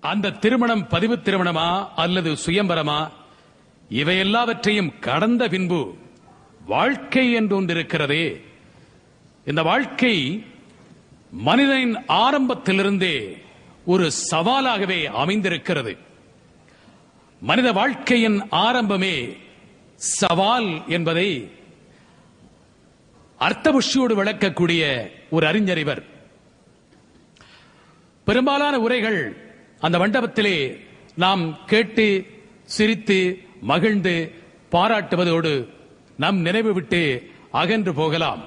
அந்த திருமணம் பதிவு திருமணமா அல்லது சுயம்பரமா, இவை எல்லாவற்றையும் கடந்த பின்பு வாழ்க்கை என்று ஒன்று இருக்கிறதே. இந்த வாழ்க்கை மனிதனின் ஆரம்பத்திலிருந்தே ஒரு சவாலாகவே அமைந்திருக்கிறது. மனித வாழ்க்கையின் ஆரம்பமே சவால் என்பதை அர்த்தபுஷ்டியோடு விளக்கக்கூடிய ஒரு அறிஞர் இவர். பெரும்பாலான உரைகள் அந்த மண்டபத்திலே நாம் கேட்டு சிரித்து மகிழ்ந்து பாராட்டுவதோடு நம் நினைவு விட்டு அகன்று போகலாம்.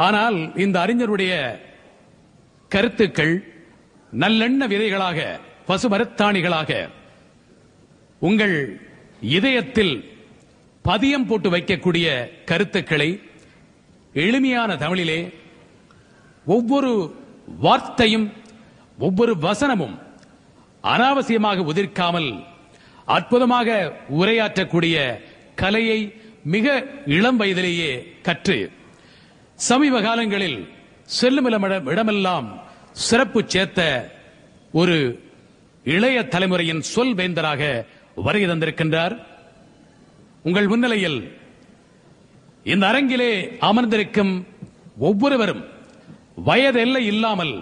ஆனால் இந்த அறிஞருடைய கருத்துக்கள் நல்லெண்ண விதைகளாக, பசுமரத்தாணிகளாக உங்கள் இதயத்தில் பதியம் போட்டு வைக்கக்கூடிய கருத்துக்களை எளிமையான தமிழிலே ஒவ்வொரு வார்த்தையும் ஒவ்வொரு வசனமும் அனாவசியமாக உதிர்க்காமல் அற்புதமாக உரையாற்றக்கூடிய கலையை மிக இளம் வயதிலேயே கற்று சமீப காலங்களில் செல்லும் இடமெல்லாம் சிறப்பு சேர்த்த ஒரு இளைய தலைமுறையின் சொல் வேந்தராக வருகை தந்திருக்கின்றார். உங்கள் முன்னிலையில் இந்த அரங்கிலே அமர்ந்திருக்கும் ஒவ்வொருவரும் வயதெல்லை இல்லாமல்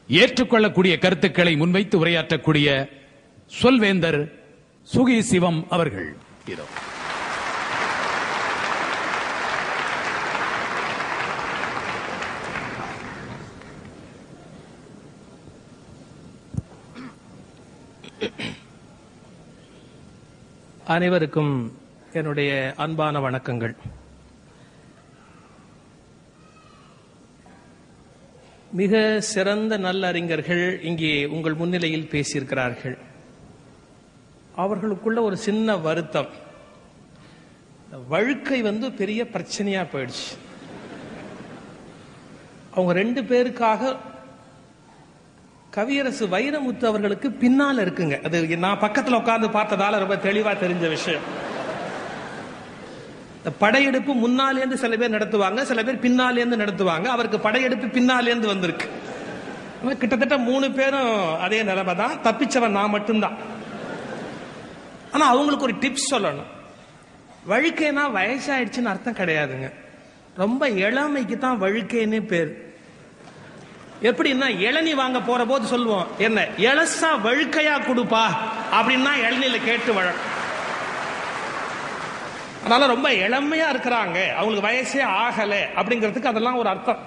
ஏற்றுக்கொள்ளக்கூடிய கருத்துக்களை முன்வைத்து உரையாற்றக்கூடிய சொல்வேந்தர் சுகி சிவம் அவர்கள். இதோ அனைவருக்கும் என்னுடைய அன்பான வணக்கங்கள். மிக சிறந்த நல்லறிஞர்கள் இங்கே உங்கள் முன்னிலையில் பேசியிருக்கிறார்கள். அவர்களுக்குள்ள ஒரு சின்ன வருத்தம், வழுக்கை பெரிய பிரச்சனையா போயிடுச்சு. அவங்க ரெண்டு பேருக்காக கவியரசு வைரமுத்து அவர்களுக்கு பின்னால இருக்குங்க. அது நான் பக்கத்துல உட்கார்ந்து பார்த்ததால ரொம்ப தெளிவா தெரிஞ்ச விஷயம். படையெடுப்பு முன்னாலேந்து சில பேர் நடத்துவாங்க, சில பேர் பின்னாலேந்து நடத்துவாங்க. அவருக்கு படையெடுப்பு பின்னாலேந்து வந்திருக்கு. கிட்டத்தட்ட 3 பேரும் அதே நிலைமை தான். தப்பிச்சவன் நான் மட்டும்தான். ஆனா அவங்களுக்கு ஒரு டிப்ஸ் சொல்லணும். வழுக்கைனா வயசாயிடுச்சுன்னு அர்த்தம் கிடையாதுங்க. ரொம்ப இளமைக்கு தான் வழுக்கைன்னு பேர். எப்படின்னா இளநீ வாங்க போற போது சொல்லுவோம், என்ன இளசா வழுக்கையா கொடுப்பா அப்படின்னா இளநீல கேட்டு வழக்கம். அதனால ரொம்ப இளமையா இருக்கிறாங்க, அவங்களுக்கு வயசே ஆகல அப்படிங்கிறதுக்கு அதெல்லாம் ஒரு அர்த்தம்.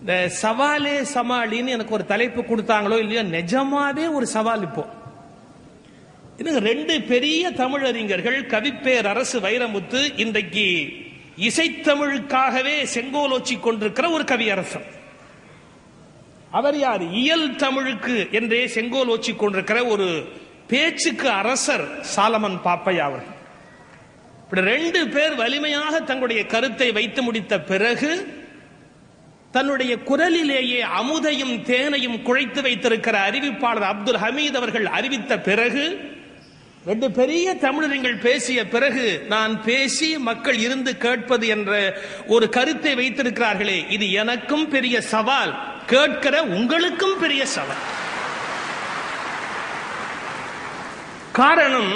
இந்த சவாலே சமாளின்னு எனக்கு ஒரு தலைப்பு கொடுத்தாங்களோ இல்லையோ, நிஜமாவே ஒரு சவால். இப்போ இன்னும் 2 பெரிய தமிழறிஞர்கள், கவிப்பேரரசு வைரமுத்து, இன்றைக்கு இசைத்தமிழுக்காகவே செங்கோலோச்சி கொண்டிருக்கிற ஒரு கவியரசர். அவர் யார்? இயல் தமிழுக்கு என்றே செங்கோலோச்சி கொண்டிருக்கிற ஒரு பேச்சுக்கு அரசர் சாலமன் பாப்பையா அவர்கள். இப்படி 2 பேர் வலிமையாக தங்களுடைய கருத்தை வைத்து முடித்த பிறகு தன்னுடைய குரலிலேயே அமுதையும் தேனையும் குழைத்து வைத்திருக்கிற அறிவிப்பாளர் அப்துல் ஹமீத் அவர்கள் அறிவித்த பிறகு, 2 பெரிய தமிழறிஞர்கள் பேசிய பிறகு நான் பேசி மக்கள் இருந்து கேட்பது என்ற ஒரு கருத்தை வைத்திருக்கிறார்களே, இது எனக்கும் பெரிய சவால், கேட்கிற உங்களுக்கும் பெரிய சவால். காரணம்,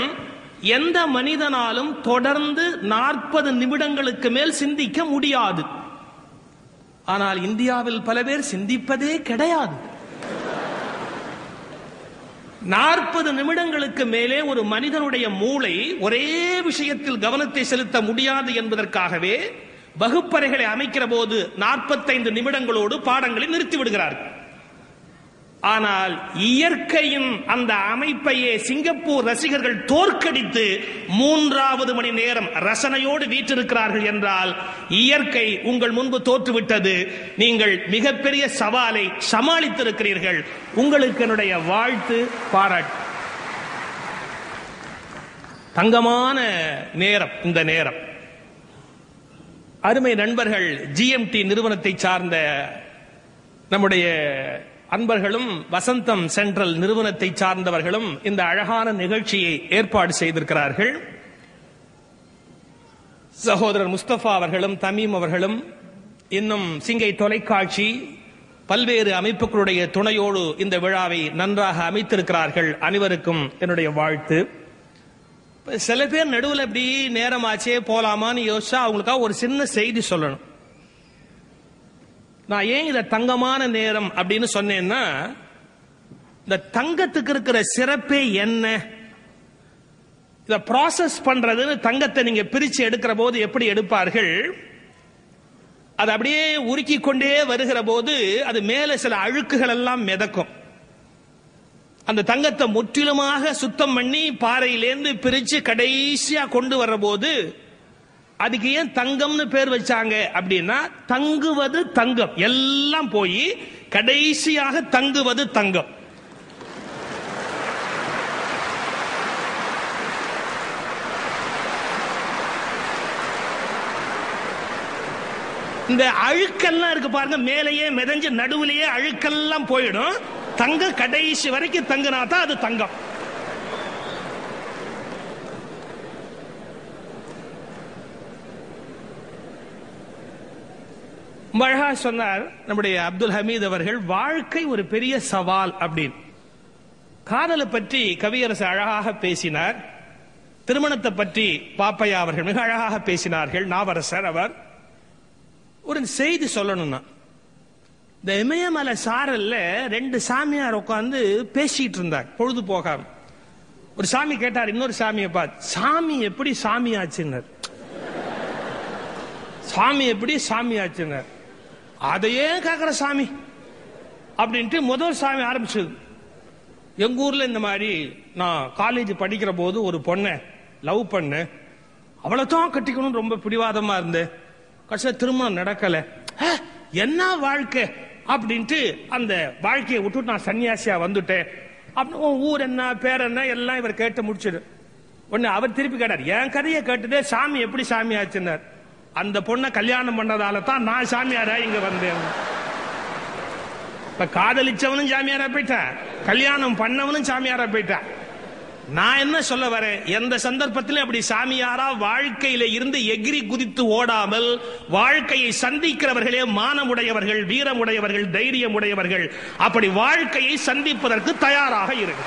எந்த மனிதனாலும் தொடர்ந்து 40 நிமிடங்களுக்கு மேல் சிந்திக்க முடியாது. ஆனால் இந்தியாவில் பல பேர் சிந்திப்பதே கிடையாது. 40 நிமிடங்களுக்கு மேலே ஒரு மனிதனுடைய மூளை ஒரே விஷயத்தில் கவனத்தை செலுத்த முடியாது என்பதற்காகவே வகுப்பறைகளை அமைக்கிற போது 45 நிமிடங்களோடு பாடங்களை நிறுத்தி விடுகிறார்கள். ஆனால் இயற்கையின் அந்த அமைப்பையே சிங்கப்பூர் ரசிகர்கள் தோற்கடித்து 3வது மணி நேரம் ரசனையோடு வீற்றிருக்கிறார்கள் என்றால் இயற்கை உங்கள் முன்பு தோற்றுவிட்டது. நீங்கள் மிகப்பெரிய சவாலை சமாளித்திருக்கிறீர்கள். உங்களுக்கு என்னுடைய வாழ்த்து, பாராட்டு. தங்கமான நேரம் இந்த நேரம். அருமை நண்பர்கள், GMT நிறுவனத்தை சார்ந்த நம்முடைய அன்பர்களும் வசந்தம் சென்ட்ரல் நிறுவனத்தை சார்ந்தவர்களும் இந்த அழகான நிகழ்ச்சியை ஏற்பாடு செய்திருக்கிறார்கள். சகோதரர் முஸ்தபா அவர்களும் தமீம் அவர்களும், இன்னும் சிங்கை தொலைக்காட்சி, பல்வேறு அமைப்புகளுடைய துணையோடு இந்த விழாவை நன்றாக அமைத்திருக்கிறார்கள். அனைவருக்கும் என்னுடைய வாழ்த்து. சில பேர் நடுவில் இப்படி நேரமாச்சே போலாமான்னு யோசிச்சா அவங்களுக்காக ஒரு சின்ன செய்தி சொல்லணும். நான் ஏன் இத தங்கமான நேரம் அப்படின்னு சொன்னேன்னா, இந்த தங்கத்துக்கு இருக்கிற சிறப்பே என்ன, இத ப்ராசஸ் பண்றதுன்னு தங்கத்தை நீங்க பிரிச்சு எடுக்கிற போது எப்படி எடுப்பார்கள், அது அப்படியே உருக்கி கொண்டே வருகிற போது அது மேல சில அழுக்குகள் எல்லாம் மிதக்கும். அந்த தங்கத்தை முற்றிலுமாக சுத்தம் பண்ணி பாறையிலேருந்து பிரிச்சு கடைசியா கொண்டு வர்ற போது அதுக்கு ஏன் தங்கம்னு பேர் வச்சாங்க அப்படின்னா, தங்குவது தங்கம், எல்லாம் போய் கடைசியாக தங்குவது தங்கம். இந்த அழுக்கெல்லாம் இருக்கு பாருங்க, மேலேயே மிதஞ்சு நடுவுலயே அழுக்கெல்லாம் போயிடும். தங்கம் கடைசி வரைக்கும் தங்கினா தான் அது தங்கம். அழகா சொன்னார் நம்முடைய அப்துல் ஹமீத் அவர்கள், வாழ்க்கை ஒரு பெரிய சவால் அப்படின்னு. காதலை பற்றி கவியரசு அழகாக பேசினார். திருமணத்தை பற்றி பாப்பையா அவர்கள் மிக அழகாக பேசினார்கள். நாவரசர் அவர் ஒரு செய்தி சொல்லணும்னா, இந்த இமயமலை சாரல்ல ரெண்டு சாமியார் உட்கார்ந்து பேசிட்டு இருந்தார் பொழுது போகாம. ஒரு சாமி கேட்டார் இன்னொரு சாமியை பார்த்து, சாமி எப்படி சாமி ஆச்சுன்னார். சாமி எப்படி சாமி ஆச்சுன்னார். அதையே கேட்கிற சாமி அப்படின்ட்டு முதல் சாமி ஆரம்பிச்சது. எங்க ஊர்ல இந்த மாதிரி நான் காலேஜ் படிக்கிற போது ஒரு பொண்ணை லவ் பண்ண, அவளைத்தான் கட்டிக்கணும் ரொம்ப பிடிவாதமா இருந்தேன். கடைசியா திருமணம் நடக்கல. என்ன வாழ்க்கை அப்படின்ட்டு அந்த வாழ்க்கையை விட்டு நான் சன்னியாசியா வந்துட்டேன். ஊர் என்ன பேர் என்ன எல்லாம் இவர் கேட்டு முடிச்சிடு. உடனே அவர் திருப்பி கேட்டார், என் கதையை கேட்டுட்டு சாமி எப்படி சாமி ஆச்சுன்னார். அந்த பொண்ணை கல்யாணம் பண்ணதால தான் நான் சாமியாரா இங்க வந்தேன். இப்ப காதலிச்சவனும் சாமியாரா போயிட்டான், கல்யாணம் பண்ணவனும் சாமியாரா போயிட்டான். நான் என்ன சொல்ல வரேன், எந்த சந்தர்ப்பத்திலும் அப்படி சாமியாரா வாழ்க்கையில இருந்து எகிரி குதித்து ஓடாமல் வாழ்க்கையை சந்திக்கிறவர்களே மானமுடையவர்கள், வீரமுடையவர்கள், தைரியமுடையவர்கள். அப்படி வாழ்க்கையை சந்திப்பதற்கு தயாராக இருக்கு.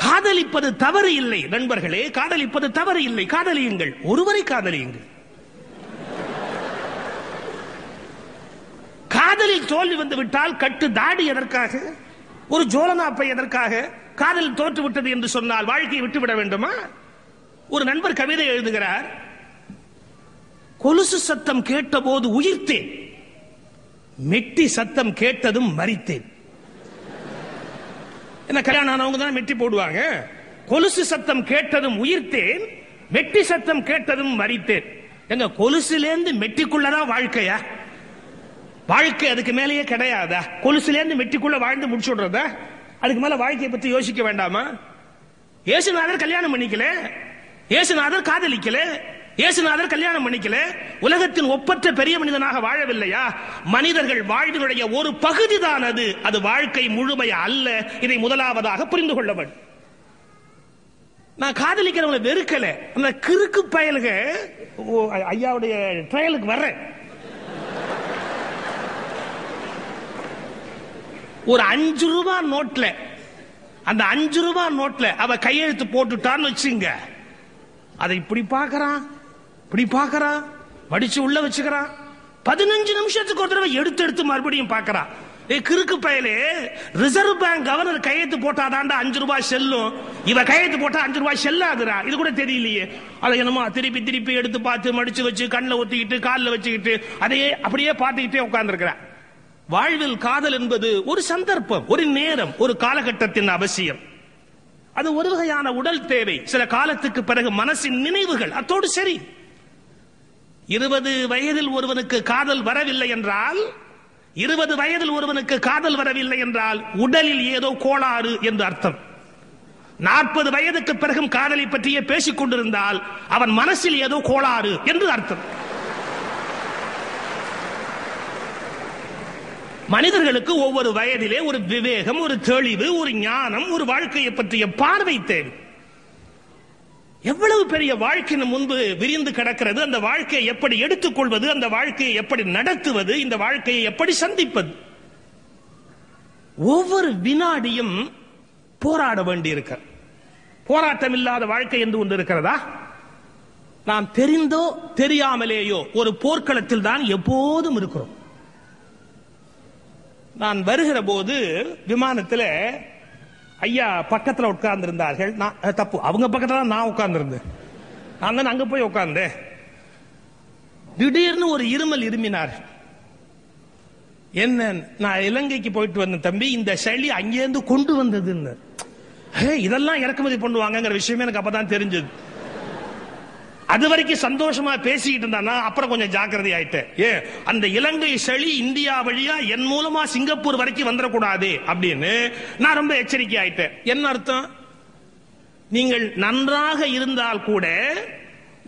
காதலிப்பது தவறு இல்லை நண்பர்களே, காதலிப்பது தவறு இல்லை. காதலியுங்கள், ஒருவரை காதலியுங்கள். காதலில் தோல்வி வந்து விட்டால் கட்டு தாடி எதற்காக, ஒரு ஜோலனாப்பை எதற்காக, காதல் தோற்று விட்டது என்று சொன்னால் வாழ்க்கையை விட்டுவிட வேண்டுமா? ஒரு நண்பர் கவிதை எழுதுகிறார், கொலுசு சத்தம் கேட்ட போது உயிர்த்தேன், மெட்டி சத்தம் கேட்டதும் மரித்தேன். என்ன கல்யாணம் ஆனவங்க தான் மெட்டி போடுவாங்க. கொலுசு சத்தம் கேட்டதும் உயிர்த்தேன், மெட்டி சத்தம் கேட்டதும் மரித்தேன். எங்க கொலுசுலேருந்து மெட்டிக்குள்ளதான் வாழ்க்கையா? வாழ்க்கை அதுக்கு மேலேயே கிடையாதா? கொலுசுலேருந்து மெட்டிக்குள்ள வாழ்ந்து முடிச்சுடுறதா? அதுக்கு மேல வாழ்க்கையை பத்தி யோசிக்க வேண்டாமா? இயேசுநாதர் கல்யாணம் பண்ணிக்கல, இயேசுநாதர் காதலிக்கல, இயேசுநாதர் கல்யாணம் பண்ணிக்கல, உலகத்தின் ஒப்பற்ற பெரிய மனிதனாக வாழவில்லையா? மனிதர்கள் வாழ்வினுடைய ஒரு பகுதி தான் அது, அது வாழ்க்கை முழுமையா அல்ல. இதை முதலாவதாக புரிந்து கொள்ள வேண்டும். நான் காதலிக்கிறவங்களை வெறுக்கல, அந்த கிறுக்கு பயலுக ஐயாவுடைய ட்ரையலுக்கு வர்றேன். ஒரு 5 ரூபாய் நோட்ல, அந்த 5 ரூபாய் நோட்ல அவ கையெழுத்து போட்டுட்டான்னு வச்சுங்க, அதை இப்படி பாக்குறான், இப்படி பாக்குறான், மடிச்சு உள்ள வச்சுக்கிறான். 15 நிமிஷத்துக்கு ஒரு தடவை எடுத்து எடுத்து மறுபடியும் பாக்குறான். கிறுக்கு பயலே, ரிசர்வ் பேங்க் கவர்னர் கையெழுத்து போட்டாதாண்டா 5 ரூபாய் செல்லும், இவ கையெழுத்து போட்டா 5 ரூபாய் செல்லாதுரா. இது கூட தெரியலையே. அதை என்னமோ திருப்பி திருப்பி எடுத்து பார்த்து மடிச்சு வச்சு கண்ணில் ஒத்திக்கிட்டு காலில் வச்சுக்கிட்டு அதையே அப்படியே பார்த்துக்கிட்டே உட்கார்ந்து இருக்கிறான். வாழ்வில் காதல் என்பது ஒரு சந்தர்ப்பம், ஒரு நேரம், ஒரு காலகட்டத்தின் அவசியம். அது ஒரு வகையான உடல் தேவை. சில காலத்துக்கு பிறகு மனசின் நினைவுகள் அத்தோடு சரி. 20 வயதில் ஒருவனுக்கு காதல் வரவில்லை என்றால், 20 வயதில் ஒருவனுக்கு காதல் வரவில்லை என்றால் உடலில் ஏதோ கோளாறு என்று அர்த்தம். 40 வயதுக்கு பிறகும் காதலை பற்றியே பேசிக் கொண்டிருந்தால் அவன் மனசில் ஏதோ கோளாறு என்று அர்த்தம். மனிதர்களுக்கு ஒவ்வொரு வயதிலே ஒரு விவேகம், ஒரு தெளிவு, ஒரு ஞானம், ஒரு வாழ்க்கையை பற்றிய பார்வை தேவை. எவ்வளவு பெரிய வாழ்க்கை முன்பு விரிந்து கிடக்கிறது. அந்த வாழ்க்கையை எப்படி எடுத்துக்கொள்வது, அந்த வாழ்க்கையை எப்படி நடத்துவது, இந்த வாழ்க்கையை எப்படி சந்திப்பது, ஒவ்வொரு வினாடியும் போராட வேண்டியிருக்க. போராட்டம் இல்லாத வாழ்க்கை என்று ஒன்று இருக்கிறதா? நாம் தெரிந்தோ தெரியாமலேயோ ஒரு போர்க்களத்தில் தான் எப்போதும் இருக்கிறோம். நான் வருகிற போது விமானத்தில் ஐயா பக்கத்தில் உட்கார்ந்து இருந்தார்கள். தப்பு, அவங்க பக்கத்துல நான் உட்கார்ந்து இருந்தேன். நான் தான் அங்க போய் உட்கார்ந்தேன். திடீர்னு ஒரு இருமல் இருமினார். என்ன, நான் இலங்கைக்கு போயிட்டு வந்த தம்பி, இந்த சளி அங்கேருந்து கொண்டு வந்ததுன்னு. இதெல்லாம் இறக்குமதி பண்ணுவாங்கிற விஷயமே எனக்கு அப்பதான் தெரிஞ்சது. அது வரைக்கும் சந்தோஷமா பேசிக்கிட்டு இருந்தானா, அப்புறம் கொஞ்சம் ஜாக்கிரதை ஆயிட்டேன். அந்த இலங்கை சளி இந்தியா வழியா என் மூலமா சிங்கப்பூர் வரைக்கும் வந்துடக்கூடாது அப்படின்னு நான் ரொம்ப எச்சரிக்கை ஆயிட்டேன். என்ன அர்த்தம்? நீங்கள் நன்றாக இருந்தால் கூட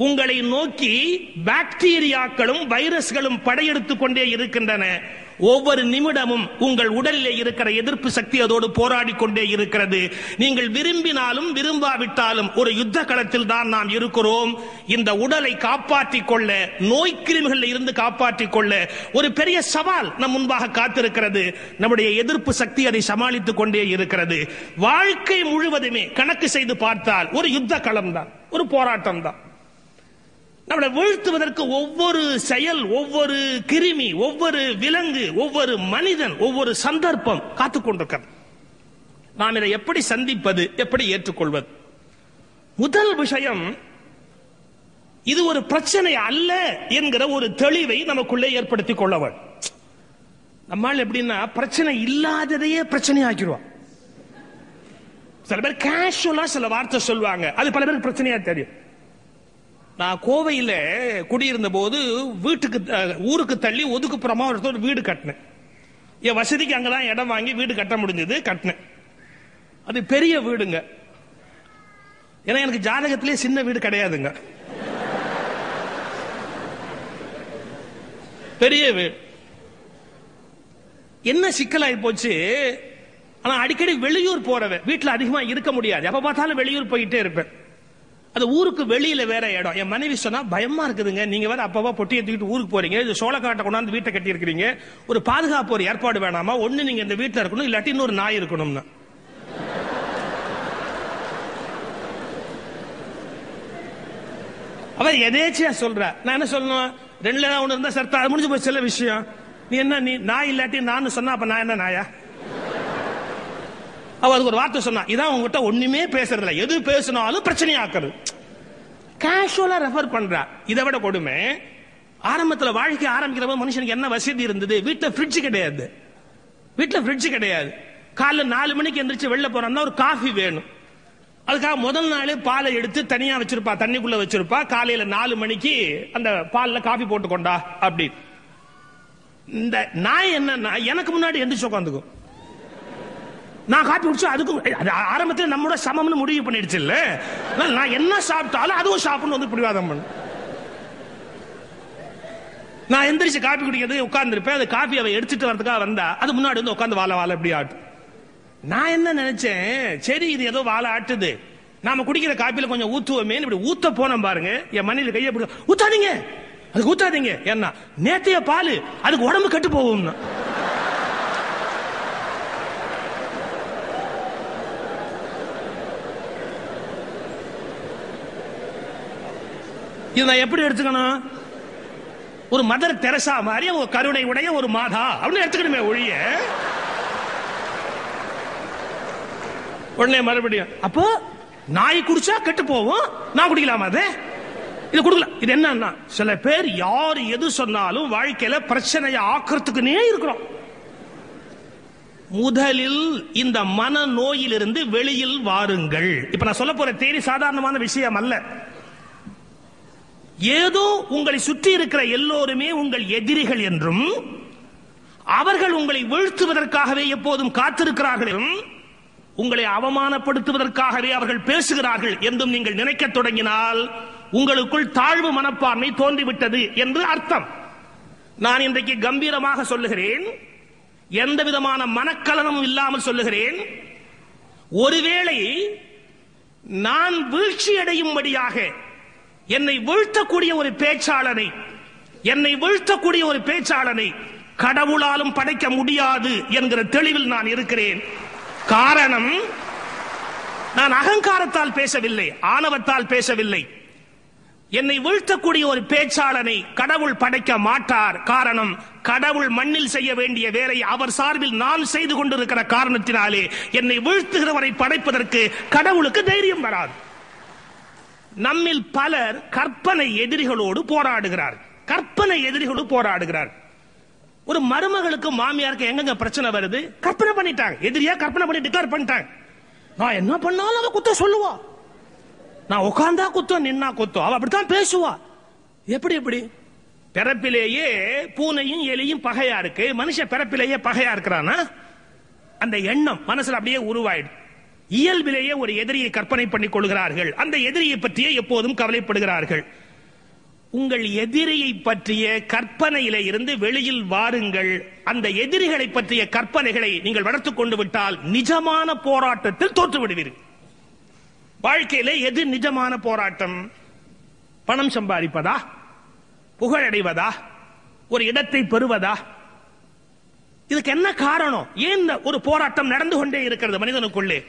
உங்களை நோக்கி பாக்டீரியாக்களும் வைரஸ்களும் படையெடுத்துக் கொண்டே இருக்கின்றன. ஒவ்வொரு நிமிடமும் உங்கள் உடலிலே இருக்கிற எதிர்ப்பு சக்தி அதோடு போராடி கொண்டே இருக்கிறது. நீங்கள் விரும்பினாலும் விரும்பாவிட்டாலும் ஒரு யுத்த களத்தில் தான் நாம் இருக்கிறோம். இந்த உடலை காப்பாற்றிக் கொள்ள, நோய்க்கிருமிகளில் இருந்து காப்பாற்றிக் கொள்ள ஒரு பெரிய சவால் நம் முன்பாக காத்திருக்கிறது. நம்முடைய எதிர்ப்பு சக்தி அதை சமாளித்துக் கொண்டே இருக்கிறது. வாழ்க்கை முழுவதுமே கணக்கு செய்து பார்த்தால் ஒரு யுத்த களம் தான், ஒரு போராட்டம் தான். நம்மளை வீழ்த்துவதற்கு ஒவ்வொரு செயல், ஒவ்வொரு கிருமி, ஒவ்வொரு விலங்கு, ஒவ்வொரு மனிதன், ஒவ்வொரு சந்தர்ப்பம் காத்துக் கொண்டிருக்கிறது. நாம் இதை எப்படி சந்திப்பது, எப்படி ஏற்றுக்கொள்வது? முதல் விஷயம், இது ஒரு பிரச்சனை அல்ல என்கிற ஒரு தெளிவை நமக்குள்ளே ஏற்படுத்திக் கொள்ள வேண்டும். நம்மால் எப்படின்னா பிரச்சனை இல்லாததையே பிரச்சனை ஆக்கிடுவோம். சில பேர் கேஷுவலா சில வார்த்தை சொல்லுவாங்க, அது பல பேருக்கு பிரச்சனையா தெரியும். நான் கோவையில் குடியிருந்த போது வீட்டுக்கு ஊருக்கு தள்ளி ஒதுக்குப்புறமா ஒரு வீடு கட்டினேன். என் வசதிக்கு அங்கதான் இடம் வாங்கி வீடு கட்ட முடிஞ்சது, கட்டினேன். அது பெரிய வீடுங்க. ஏன்னா எனக்கு ஜாதகத்திலே சின்ன வீடு கிடையாதுங்க, பெரிய வீடு. என்ன சிக்கலாகி போச்சு, ஆனா அடிக்கடி வெளியூர் போறவன், வீட்டுல அதிகமா இருக்க முடியாது, எப்ப பார்த்தாலும் வெளியூர் போயிட்டே இருப்பேன். அது ஊருக்கு வெளியில வேற இடம். என் மனைவி சொன்னா, பயமா இருக்குதுங்க, நீங்க வேற அப்பவா பொட்டி எடுத்துக்கிட்டு ஊருக்கு போறீங்க, இது சோளக்காட்டை கொண்டாந்து வீட்டை கட்டி இருக்கிறீங்க, ஒரு பாதுகாப்பு ஒரு ஏற்பாடு வேணாமா? ஒண்ணு நீங்க இந்த வீட்டுல இருக்கணும், இல்லாட்டி இன்னொரு நாய் இருக்கணும்னா. அவ எதேச்சியா சொல்ற. நான் என்ன சொல்லணும், ரெண்டுல ஒண்ணு இருந்தா சர்த்தா, அது முடிஞ்சு போய் சில விஷயம். நீ என்ன, நீ நாய் இல்லாட்டி நான் சொன்னா அப்ப நான் என்ன நாயா? அவ அதுக்கு ஒரு வார்த்தை சொன்னா, இதான் உங்ககிட்ட ஒண்ணுமே பேசுறதில்ல, எது பேசினாலும் பிரச்சனையாக்குறது. கேஷுவலா ரெஃபர் பண்றா. இதை விட கொடுமை, ஆரம்பத்துல வாழ்க்கை ஆரம்பிக்கிறப்ப மனுஷனுக்கு என்ன வசதி இருந்தது? வீட்டுல ஃப்ரிட்ஜ் கிடையாது. வீட்டுல ஃப்ரிட்ஜ் கிடையாது. காலைல 4 மணிக்கு எந்திரிச்சு வெளில போறோம்னா ஒரு காஃபி வேணும். அதுக்காக முதல் நாளே பாலை எடுத்து தனியா வச்சிருப்பா, தண்ணிக்குள்ள வச்சிருப்பா. காலையில 4 மணிக்கு அந்த பால்ல காஃபி போட்டு கொண்டா அப்படி. இந்த நாய் என்னன்னா, எனக்கு முன்னாடி எந்திரிச்சு உட்காந்துக்கும். நான் காப்பி குடிச்சு அதுக்கும் ஆரம்பத்தில் நம்மளோட சமம்னு முடிவு பண்ணிடுச்சு இல்ல. நான் என்ன சாப்பிட்டாலும் அதுவும் சாப்பிடணும் வந்து பிடிவாதம் பண்ணு. நான் எந்திரிச்சு காப்பி குடிக்கிறது உட்கார்ந்து இருப்பேன். அது காப்பி அவ எடுத்துட்டு வரதுக்காக வந்தா அது முன்னாடி வந்து உட்காந்து வாழ வாழ எப்படி ஆட்டு. நான் என்ன நினைச்சேன், சரி இது ஏதோ வாழ ஆட்டுது, நாம குடிக்கிற காப்பியில கொஞ்சம் ஊத்துவோமே, இப்படி ஊத்த போனோம் பாருங்க. என் மனைவில கையை பிடிக்க, ஊத்தாதீங்க, அதுக்கு ஊத்தாதீங்க, ஏன்னா நேத்தைய பால், அதுக்கு உடம்பு கட்டு போகும்னா. இது நான் எப்படி எடுத்துக்கணும்? ஒரு மதர் தெரசா மாதிரி ஒரு கருணை உடைய ஒரு மாதா அப்படின்னு எடுத்துக்கணுமே ஒழிய, உடனே மறுபடியும் அப்போ நாய் குடிச்சா கெட்டு போவோம், நான் குடிக்கலாமா? அது இது குடுக்கலாம். இது என்னன்னா, சில பேர் யார் எது சொன்னாலும் வாழ்க்கையில பிரச்சனையை ஆக்கிறதுக்குனே இருக்கிறோம். முதலில் இந்த மன நோயிலிருந்து வெளியில் வாருங்கள். இப்ப நான் சொல்ல போற தேரி சாதாரணமான விஷயம் அல்ல. ஏதோ உங்களை சுற்றி இருக்கிற எல்லோருமே உங்கள் எதிரிகள் என்றும், அவர்கள் உங்களை வீழ்த்துவதற்காகவே எப்போதும் காத்திருக்கிறார்கள், உங்களை அவமானப்படுத்துவதற்காகவே அவர்கள் பேசுகிறார்கள் என்றும் நீங்கள் நினைக்க தொடங்கினால் உங்களுக்குள் தாழ்வு மனப்பான்மை தோன்றிவிட்டது என்று அர்த்தம். நான் இன்றைக்கு கம்பீரமாக சொல்லுகிறேன், எந்த விதமான மனக்கலனமும் இல்லாமல் சொல்லுகிறேன். ஒருவேளை நான் வீழ்ச்சி அடையும்படியாக என்னை வீழ்த்தக்கூடிய ஒரு பேச்சாளனை கடவுளாலும் படைக்க முடியாது என்கிற தெளிவில் நான் இருக்கிறேன். காரணம், நான் அகங்காரத்தால் பேசவில்லை, ஆணவத்தால் பேசவில்லை. என்னை வீழ்த்தக்கூடிய ஒரு பேச்சாளனை கடவுள் படைக்க மாட்டார். காரணம், கடவுள் மண்ணில் செய்ய வேண்டிய வேலை அவர் சார்பில் நான் செய்து கொண்டிருக்கிற காரணத்தினாலே என்னை வீழ்த்துகிறவரை படைப்பதற்கு கடவுளுக்கு தைரியம் வராது. நம்மில் பலர் கற்பனை எதிரிகளோடு போராடுகிறார். ஒரு மருமகளுக்கு மாமியாருக்கு எங்க பிரச்சனை வருது? கற்பனை பண்ணிட்டாங்க, எதிரியா கற்பனை பண்ணி டிக்ளேர் பண்ணிட்டாங்க. நான் என்ன பண்ணாலும் அவ குத்த சொல்லுவா, நான் உட்கார்ந்தா குத்தம், நின்னா குத்தம், அவ அப்படித்தான் பேசுவா. எப்படி பிறப்பிலேயே பூனையும் எலியும் பகையா இருக்கு, மனுஷன் பிறப்பிலேயே பகையா இருக்கிறானா? அந்த எண்ணம் மனசுல அப்படியே உருவாயிடும். இயல்பிலேயே ஒரு எதிரியை கற்பனை பண்ணிக் கொள்கிறார்கள். அந்த எதிரியை பற்றியே எப்போதும் கவலைப்படுகிறார்கள். உங்கள் எதிரியை பற்றிய கற்பனையில இருந்து வெளியில் வாருங்கள். அந்த எதிரிகளை பற்றிய கற்பனைகளை நீங்கள் வளர்த்துக் கொண்டு விட்டால் நிஜமான போராட்டத்தில் தோற்று விடுவீர்கள். வாழ்க்கையில எது நிஜமான போராட்டம்? பணம் சம்பாதிப்பதா, புகழடைவதா, ஒரு இடத்தை பெறுவதா? இதுக்கு என்ன காரணம்? ஏன் ஒரு போராட்டம் நடந்து கொண்டே இருக்கிறது மனிதனுக்குள்ளே?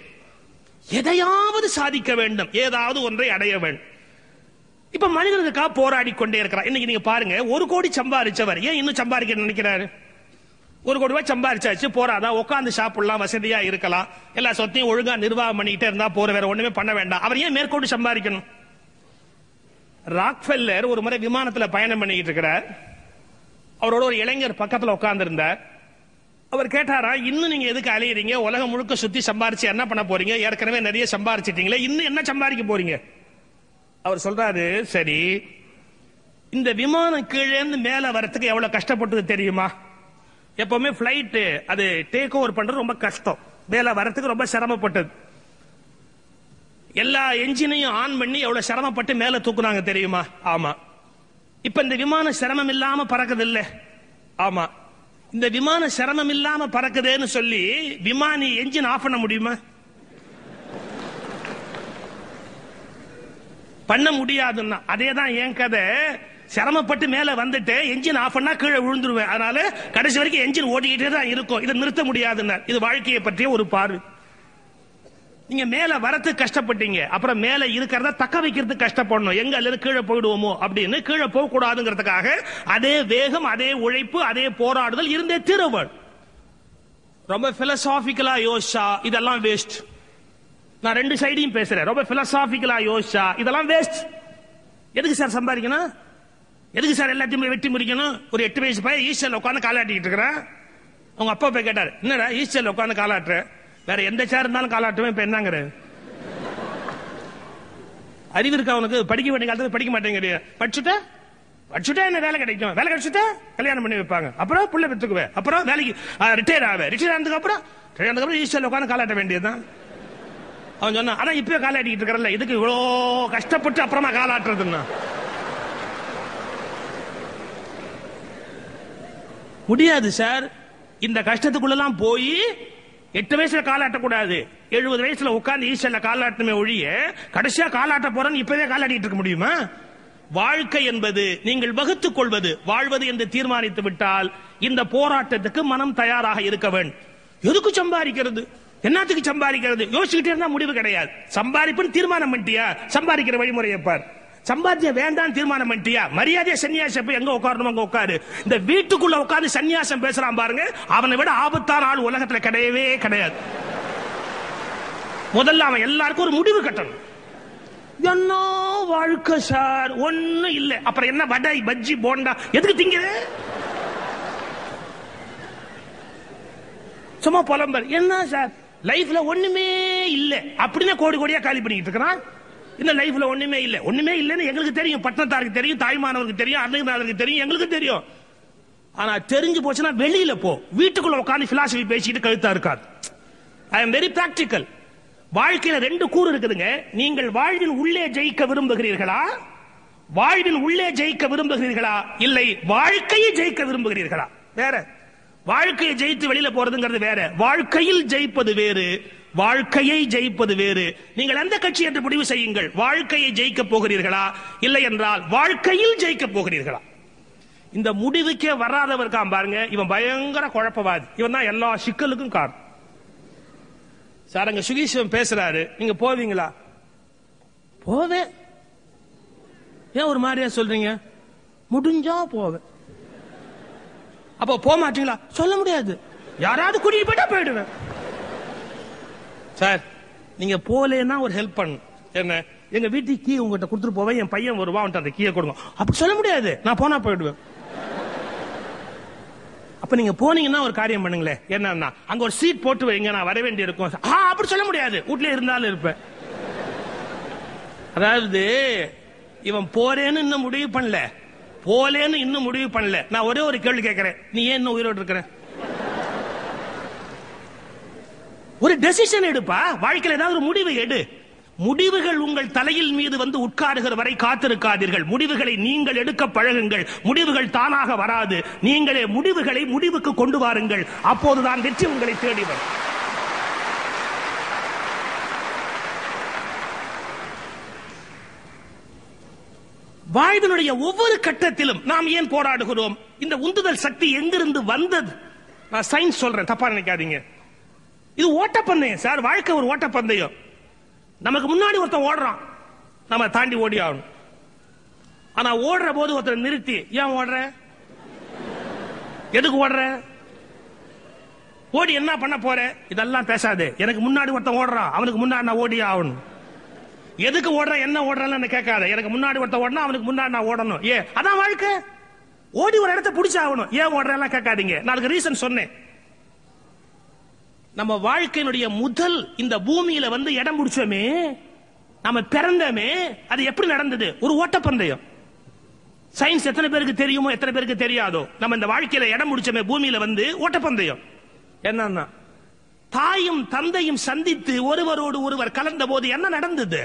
எதையாவது சாதிக்க வேண்டும், ஏதாவது ஒன்றை அடைய வேண்டும். இப்ப மனிதனுக்காக போராடி கொண்டே இருக்கிறார். இன்னைக்கு நீங்க பாருங்க, 1 கோடி சம்பாதிச்சவர் ஏன் இன்னும் சம்பாதிக்க நினைக்கிறாரு? 1 கோடி ரூபாய் சம்பாதிச்சாச்சு, போறாதா? உட்காந்து சாப்பிடலாம், வசதியா இருக்கலாம், எல்லா சொத்தையும் ஒழுங்கா நிர்வாகம் பண்ணிக்கிட்டே இருந்தா போற, வேற ஒண்ணுமே பண்ண வேண்டாம். அவர் ஏன் மேற்கொண்டு சம்பாதிக்கணும்? ராக்ஃபெல்லர் ஒரு முறை விமானத்துல பயணம் பண்ணிக்கிட்டு இருக்கிறார். அவரோட ஒரு இளைஞர் பக்கத்துல உட்கார்ந்து இருந்தார். அவர் கேட்டாரா, இன்னும் நீங்க எதுக்கு அலையறீங்க? உலகம் முழுக்க சுத்தி சம்பாரிச்சு என்ன பண்ண போறீங்க? ஏற்கனவே நிறைய சம்பாரிச்சிட்டீங்களே, இன்னும் என்ன சம்பாதிக்க போறீங்க? அவர் சொல்றாரு, சரி, இந்த விமானம் கீழே இருந்து மேல வரத்துக்கு எவ்வளவு கஷ்டப்பட்டது தெரியுமா? எப்பவுமே பிளைட் அது டேக் ஓவர் பண்றது ரொம்ப கஷ்டம், மேல வரத்துக்கு ரொம்ப சிரமப்பட்டது. எல்லா என்ஜினையும் ஆன் பண்ணி எவ்வளவு சிரமப்பட்டு மேல தூக்குனாங்க தெரியுமா? ஆமா. இப்ப இந்த விமானம் சிரமம் இல்லாம பறக்குது இல்ல? ஆமா. இந்த விமானம் சிரமம் இல்லாம பறக்குதுன்னு சொல்லி விமானி என்ஜின் ஆஃப் பண்ண முடியுமா? பண்ண முடியாதுன்னா அதேதான் என் கதை. சிரமப்பட்டு மேல வந்துட்டு என்ஜின் ஆஃப் பண்ணா கீழே விழுந்துருவேன், அதனால கடைசி வரைக்கும் என்ஜின் ஓடிக்கிட்டே தான் இருக்கும், இதை நிறுத்த முடியாதுன்னா. இது வாழ்க்கையை பற்றிய ஒரு பார்வை. நீங்க மேல வரத்துக்கு கஷ்டப்பட்டீங்க, அப்புறம் மேல இருக்கிறத தக்க வைக்கிறதுக்கு கஷ்டப்படணும். எங்க அல்லது கீழே போயிடுவோமோ அப்படின்னு கீழே போக கூடாதுங்கிறதுக்காக அதே வேகம், அதே உழைப்பு, அதே போராடுதல் இருந்தே தீரவன். ரொம்ப பிலசாபிக்கலா யோசிச்சா இதெல்லாம் வேஸ்ட். நான் 2 சைடையும் பேசுறேன். ரொம்ப பிலசாபிக்கலா யோசிச்சா இதெல்லாம் வேஸ்ட். எதுக்கு சார் சம்பாதிக்கணும்? எதுக்கு சார் எல்லாத்தையும் வெட்டி முடிக்கணும்? ஒரு 8 வயசு பையன் ஈஸ்டர்ல உட்காந்து காலாட்டிட்டு இருக்கிறேன். அவங்க அப்பா போய் கேட்டாரு, என்னடா ஈஸ்டர்ல உட்காந்து காலாட்டுற? வேற எந்த சேர் இருந்தாலும் காலாட்டுவேன், இப்ப என்னங்கிற அறிவு இருக்கா அவனுக்கு? படிக்க வேண்டிய காலத்துல படிக்க மாட்டேங்கிறிய, படிச்சுட்டா என்ன வேலை கிடைக்கும்? வேலை கிடைச்சுட்டா கல்யாணம் பண்ணி வைப்பாங்க, அப்புறம் புள்ள பெற்றுக்குவேன், அப்புறம் வேலைக்கு ரிட்டையர் ஆவேன், ரிட்டையர் ஆனதுக்கு அப்புறம் ஈஸ்டர்ல உட்காந்து காலாட்ட வேண்டியதுதான். அவன் சொன்னா, ஆனா இப்ப காலாட்டிட்டு இருக்கிறல்ல, இதுக்கு இவ்வளோ கஷ்டப்பட்டு அப்புறமா காலாட்டுறதுன்னா முடியாது சார். இந்த கஷ்டத்துக்குள்ளெல்லாம் போய் 8 வயசுல காலாட்டக்கூடாது, 70 வயசுல உட்கார்ந்து ஈஸ்டர்ல காலாட்டமே ஒழிய கடைசியா காலாட்ட போறன்னு இப்பவே காலாட்டிட்டு இருக்க முடியுமா? வாழ்க்கை என்பது நீங்கள் வகுத்துக் கொள்வது, வாழ்வது என்று தீர்மானித்து விட்டால் இந்த போராட்டத்துக்கு மனம் தயாராக இருக்க வேண்டும். எதுக்கு சம்பாதிக்கிறது, என்னத்துக்கு சம்பாதிக்கிறது யோசிச்சுக்கிட்டே இருந்தா முடிவு கிடையாது. சம்பாதிப்புன்னு தீர்மானம் பண்ணிட்டியா, சம்பாதிக்கிற வழிமுறையை பார். சம்பாத்திய வேண்டாம் தீர்மானம் பண்ணிட்டியா, மரியாதையா சன்னியாசம் போய் எங்க உட்காரணும் அங்க உட்காரு. இந்த வீட்டுக்குள்ள உட்கார்ந்து சன்னியாசம் பேசுறான் பாருங்க, அவனை விட ஆபத்தான ஆள் உலகத்துல கிடையவே கிடையாது. முதல்ல அவன் எல்லாருக்கும் ஒரு முடிவு கட்டணும். என்ன வாழ்க்கை சார், ஒண்ணு இல்ல, அப்புறம் என்ன வடை பஜ்ஜி போண்டா எதுக்கு திங்கிற? சும்மா புலம்பல். என்ன சார் லைஃப்ல ஒண்ணுமே இல்ல அப்படின்னு கோடி கோடியா காலி பண்ணிட்டு இருக்கிறான். இந்த லைஃப்ல ஒண்ணுமே இல்ல, ஒண்ணுமே இல்லன்னு எங்களுக்கு தெரியும், பட்டணத்தாருக்கு தெரியும், தாய்மானவருக்கு தெரியும், அன்னைக்கு தெரியும், எங்களுக்கு தெரியும். ஆனா தெரிஞ்சு போச்சுன்னா வெளியில போ, வீட்டுக்குள்ள உட்கார்ந்து பிலாசபி பேசிட்டு கழுத்தா இருக்காது. I am very practical. வாழ்க்கையில 2 கூறு இருக்குதுங்க. நீங்கள் வாழ்வின் உள்ளே ஜெயிக்க விரும்புகிறீர்களா, வாழ்வின் உள்ளே ஜெயிக்க விரும்புகிறீர்களா, இல்லை வாழ்க்கையை ஜெயிக்க விரும்புகிறீர்களா? வேற. வாழ்க்கையை ஜெயித்து வெளியில போறதுங்கிறது வேற, வாழ்க்கையில் ஜெயிப்பது வேறு, வாழ்க்கையை ஜெயிப்பது வேறு. நீங்கள் எந்த கட்சி என்று முடிவு செய்யுங்கள். வாழ்க்கையை ஜெயிக்க போகிறீர்களா, இல்லை என்றால் வாழ்க்கையில் ஜெயிக்க போகிறீர்களா? இந்த முடிவுக்கே வராதவர் பாருங்க, இவன் பயங்கர குழப்பவாதி. இவன் தான் எல்லா சிக்கலுக்கும் காரணம். சார், அங்க சுகீஸ்வரன் பேசுறாரு, நீங்க போவீங்களா? போவேன். ஏன் ஒரு மாதிரியா சொல்றீங்க? முடிஞ்சா போவேன். அப்போ போக மாட்டீங்களா? சொல்ல முடியாது. யாராவது கூட்டிட்டு போயிட்டா போயிடுவேன். சார், நீங்க போலேன்னா ஒரு ஹெல்ப் பண்ணு. என்ன, எங்க வீட்டுக்கு கீ உங்ககிட்ட கொடுத்துட்டு போவேன், என் பையன் வருவான், அந்த கீயை கொடுங்க. அப்படி சொல்ல முடியாது. நான் போனா போயிடுவேன். அப்ப நீங்க போனீங்கன்னா ஒரு காரியம் பண்ணுங்களேன். என்னன்னா, அங்க ஒரு சீட் போட்டு வைங்க, நான் வர வேண்டி இருக்கும். அப்படி சொல்ல முடியாது. வீட்லயே இருந்தாலும் இருப்பேன். அதாவது இவன் போறேன்னு இன்னும் முடிவு பண்ணல, போலேன்னு இன்னும் முடிவு பண்ணல. நான் ஒரே ஒரு கேள்வி கேட்கிறேன், நீ ஏன் இன்னும் உயிரோடு இருக்கிற? ஒரு டெசிஷன் எடுப்பா. வாழ்க்கையில் ஏதாவது ஒரு முடிவு எடு. முடிவுகள் உங்கள் தலையில் மீது வந்து உட்காருகிற வரை காத்திருக்காதீர்கள். முடிவுகளை நீங்கள் எடுக்க பழகுங்கள். முடிவுகள் தானாக வராது. நீங்களே முடிவுகளை முடிவுக்கு கொண்டு வாருங்கள். அப்போதுதான் வெற்றி உங்களை தேடி வரும். வாழ்வினுடைய ஒவ்வொரு கட்டத்திலும் நாம் ஏன் போராடுகிறோம்? இந்த உந்துதல் சக்தி எங்கிருந்து வந்தது? நான் சயின்ஸ் சொல்றேன், தப்பா நினைக்காதீங்க. இது ஓட்டப்பந்தயம் சார். வாழ்க்கை ஒரு ஓட்டப்பந்தயம். நமக்கு முன்னாடி ஒருத்தன் ஓடுறான், நம்ம தாண்டி ஓடி ஆகணும். ஆனா ஓடுற போது ஒருத்தர் நிறுத்தி, ஏன் ஓடுற, எதுக்கு ஓடுற, ஓடி என்ன பண்ண போற, இதெல்லாம் பேசாது. எனக்கு முன்னாடி ஒருத்தன் ஓடுறான், அவனுக்கு முன்னாடி நான் ஓடி ஆகணும். எதுக்கு ஓடுற, என்ன ஓடுறன்னு கேட்காத. எனக்கு முன்னாடி ஒருத்தன் ஓடணும், அவனுக்கு முன்னாடி நான் ஓடணும். அதான் வாழ்க்கை. ஓடி ஒரு இடத்தை பிடிச்ச ஆகணும். ஏன் ஓடுற கேட்காதீங்க. நான் அதுக்கு ரீசன் சொன்னேன். நம்ம வாழ்க்கையினுடைய முதல் இந்த பூமியில வந்து இடம் பிடிச்சோமே, நம்ம பிறந்தமே, அது எப்படி நடந்தது? ஒரு ஓட்டப்பந்தயம். சயின்ஸ் எத்தனை பேருக்கு தெரியுமோ எத்தனை பேருக்கு தெரியாதோ, நம்ம இந்த வாழ்க்கையில இடம் பிடிச்சோமே பூமியில வந்து ஓட்டப்பந்தயம். என்னன்னா, தாயும் தந்தையும் சந்தித்து ஒருவரோடு ஒருவர் கலந்த போது என்ன நடந்தது?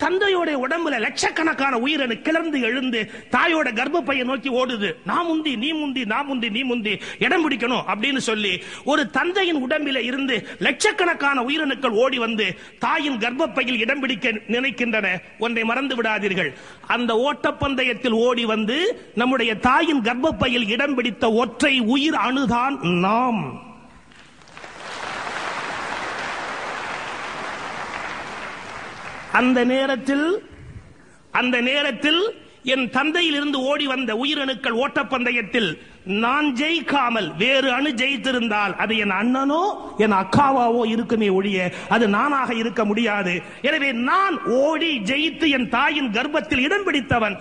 தந்தையோட உடம்புல லட்சக்கணக்கான உயிரணு கிளர்ந்து எழுந்து தாயோட கர்ப்பப்பையை நோக்கி ஓடுது. நான் முந்தி நீ முந்தி, நான் முந்தி நீ முந்தி, இடம் பிடிக்கணும் அப்படின்னு சொல்லி ஒரு தந்தையின் உடம்பில இருந்து லட்சக்கணக்கான உயிரணுக்கள் ஓடி வந்து தாயின் கர்ப்பப்பையில் இடம் பிடிக்க நினைக்கின்றன. ஒன்றை மறந்து விடாதீர்கள், அந்த ஓட்டப்பந்தயத்தில் ஓடி வந்து நம்முடைய தாயின் கர்ப்பப்பையில் இடம் பிடித்த ஒற்றை உயிர் அணுதான் நாம். அந்த நேரத்தில் என் தந்தையில் இருந்து ஓடி வந்த உயிரணுக்கள் ஓட்டப்பந்தயத்தில் நான் ஜெயிக்காமல் வேறு அணு ஜெயித்திருந்தால் அது என் அண்ணனோ என் அக்காவாவோ இருக்குமே ஒழிய அது நானாக இருக்க முடியாது. எனவே நான் ஓடி ஜெயித்து என் தாயின் கர்ப்பத்தில் இடம் பிடித்தவன்.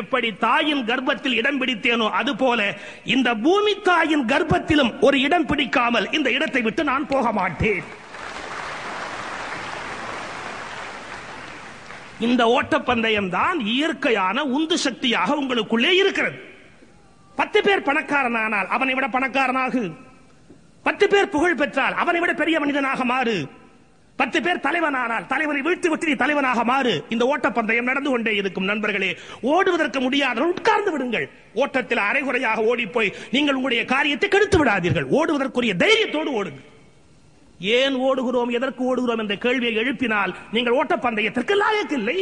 எப்படி தாயின் கர்ப்பத்தில் இடம் பிடித்தேனோ அதுபோல இந்த பூமி தாயின் கர்ப்பத்திலும் ஒரு இடம் பிடிக்காமல் இந்த இடத்தை விட்டு நான் போக மாட்டேன். இந்த ஓட்டப்பந்தயம் தான் இயற்கையான உந்து சக்தியாக உங்களுக்குள்ளே இருக்கிறது. 10 பேர் பணக்காரனானால் அவனை விட பணக்காரனாகு. 10 பேர் புகழ் பெற்றால் அவனை விட பெரிய மனிதனாக மாறு. 10 பேர் தலைவனானால் தலைவனை வீழ்த்தி விட்டு நீ தலைவனாக மாறு. இந்த ஓட்டப்பந்தயம் நடந்து கொண்டே இருக்கும். நண்பர்களே, ஓடுவதற்கு முடியாத உட்கார்ந்து விடுங்கள். ஓட்டத்தில் அரைகுறையாக ஓடி போய் நீங்கள் உங்களுடைய காரியத்தை கெடுத்து விடாதீர்கள். ஓடுவதற்குரிய தைரியத்தோடு ஓடுங்கள். ஏன் ஓடுகிறோம், எதற்கு ஓடுகிறோம் என்ற கேள்வியை எழுப்பினால் நீங்கள் ஓட்டப்பந்தயத்திற்கு லாயக்கில்லை.